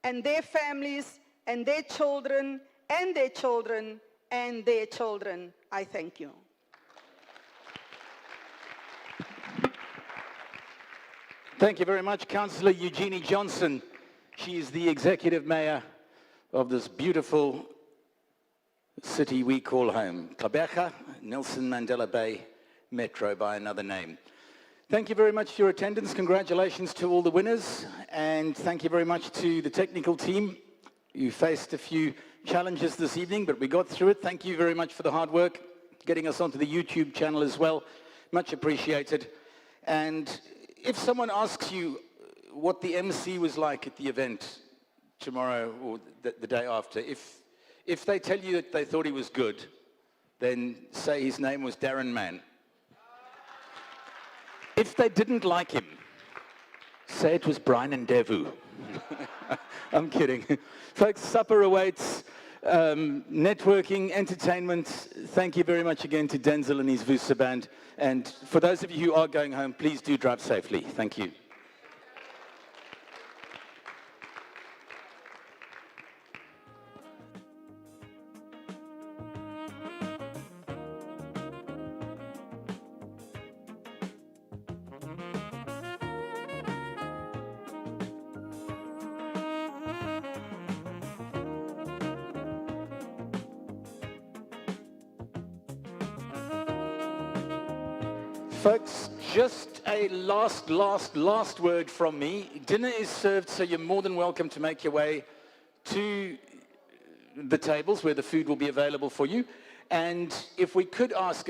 Speaker 4: and their families, and their children, and their children, and their children. I thank you.
Speaker 1: Thank you very much, Councillor Eugenie Johnson. She is the executive mayor of this beautiful city we call home, Gqeberha, Nelson Mandela Bay Metro by another name. Thank you very much for your attendance. Congratulations to all the winners, and thank you very much to the technical team. You faced a few challenges this evening, but we got through it. Thank you very much for the hard work, getting us onto the YouTube channel as well. Much appreciated. And if someone asks you what the MC was like at the event tomorrow or the day after, if they tell you that they thought he was good, then say his name was Darren Mann. If they didn't like him, say it was Brian Ndevu. I'm kidding. Folks, supper awaits, networking, entertainment. Thank you very much again to Denzel and his Vusa band. And for those of you who are going home, please do drive safely. Thank you. Folks, just a last word from me. Dinner is served, so you're more than welcome to make your way to the tables where the food will be available for you. And if we could ask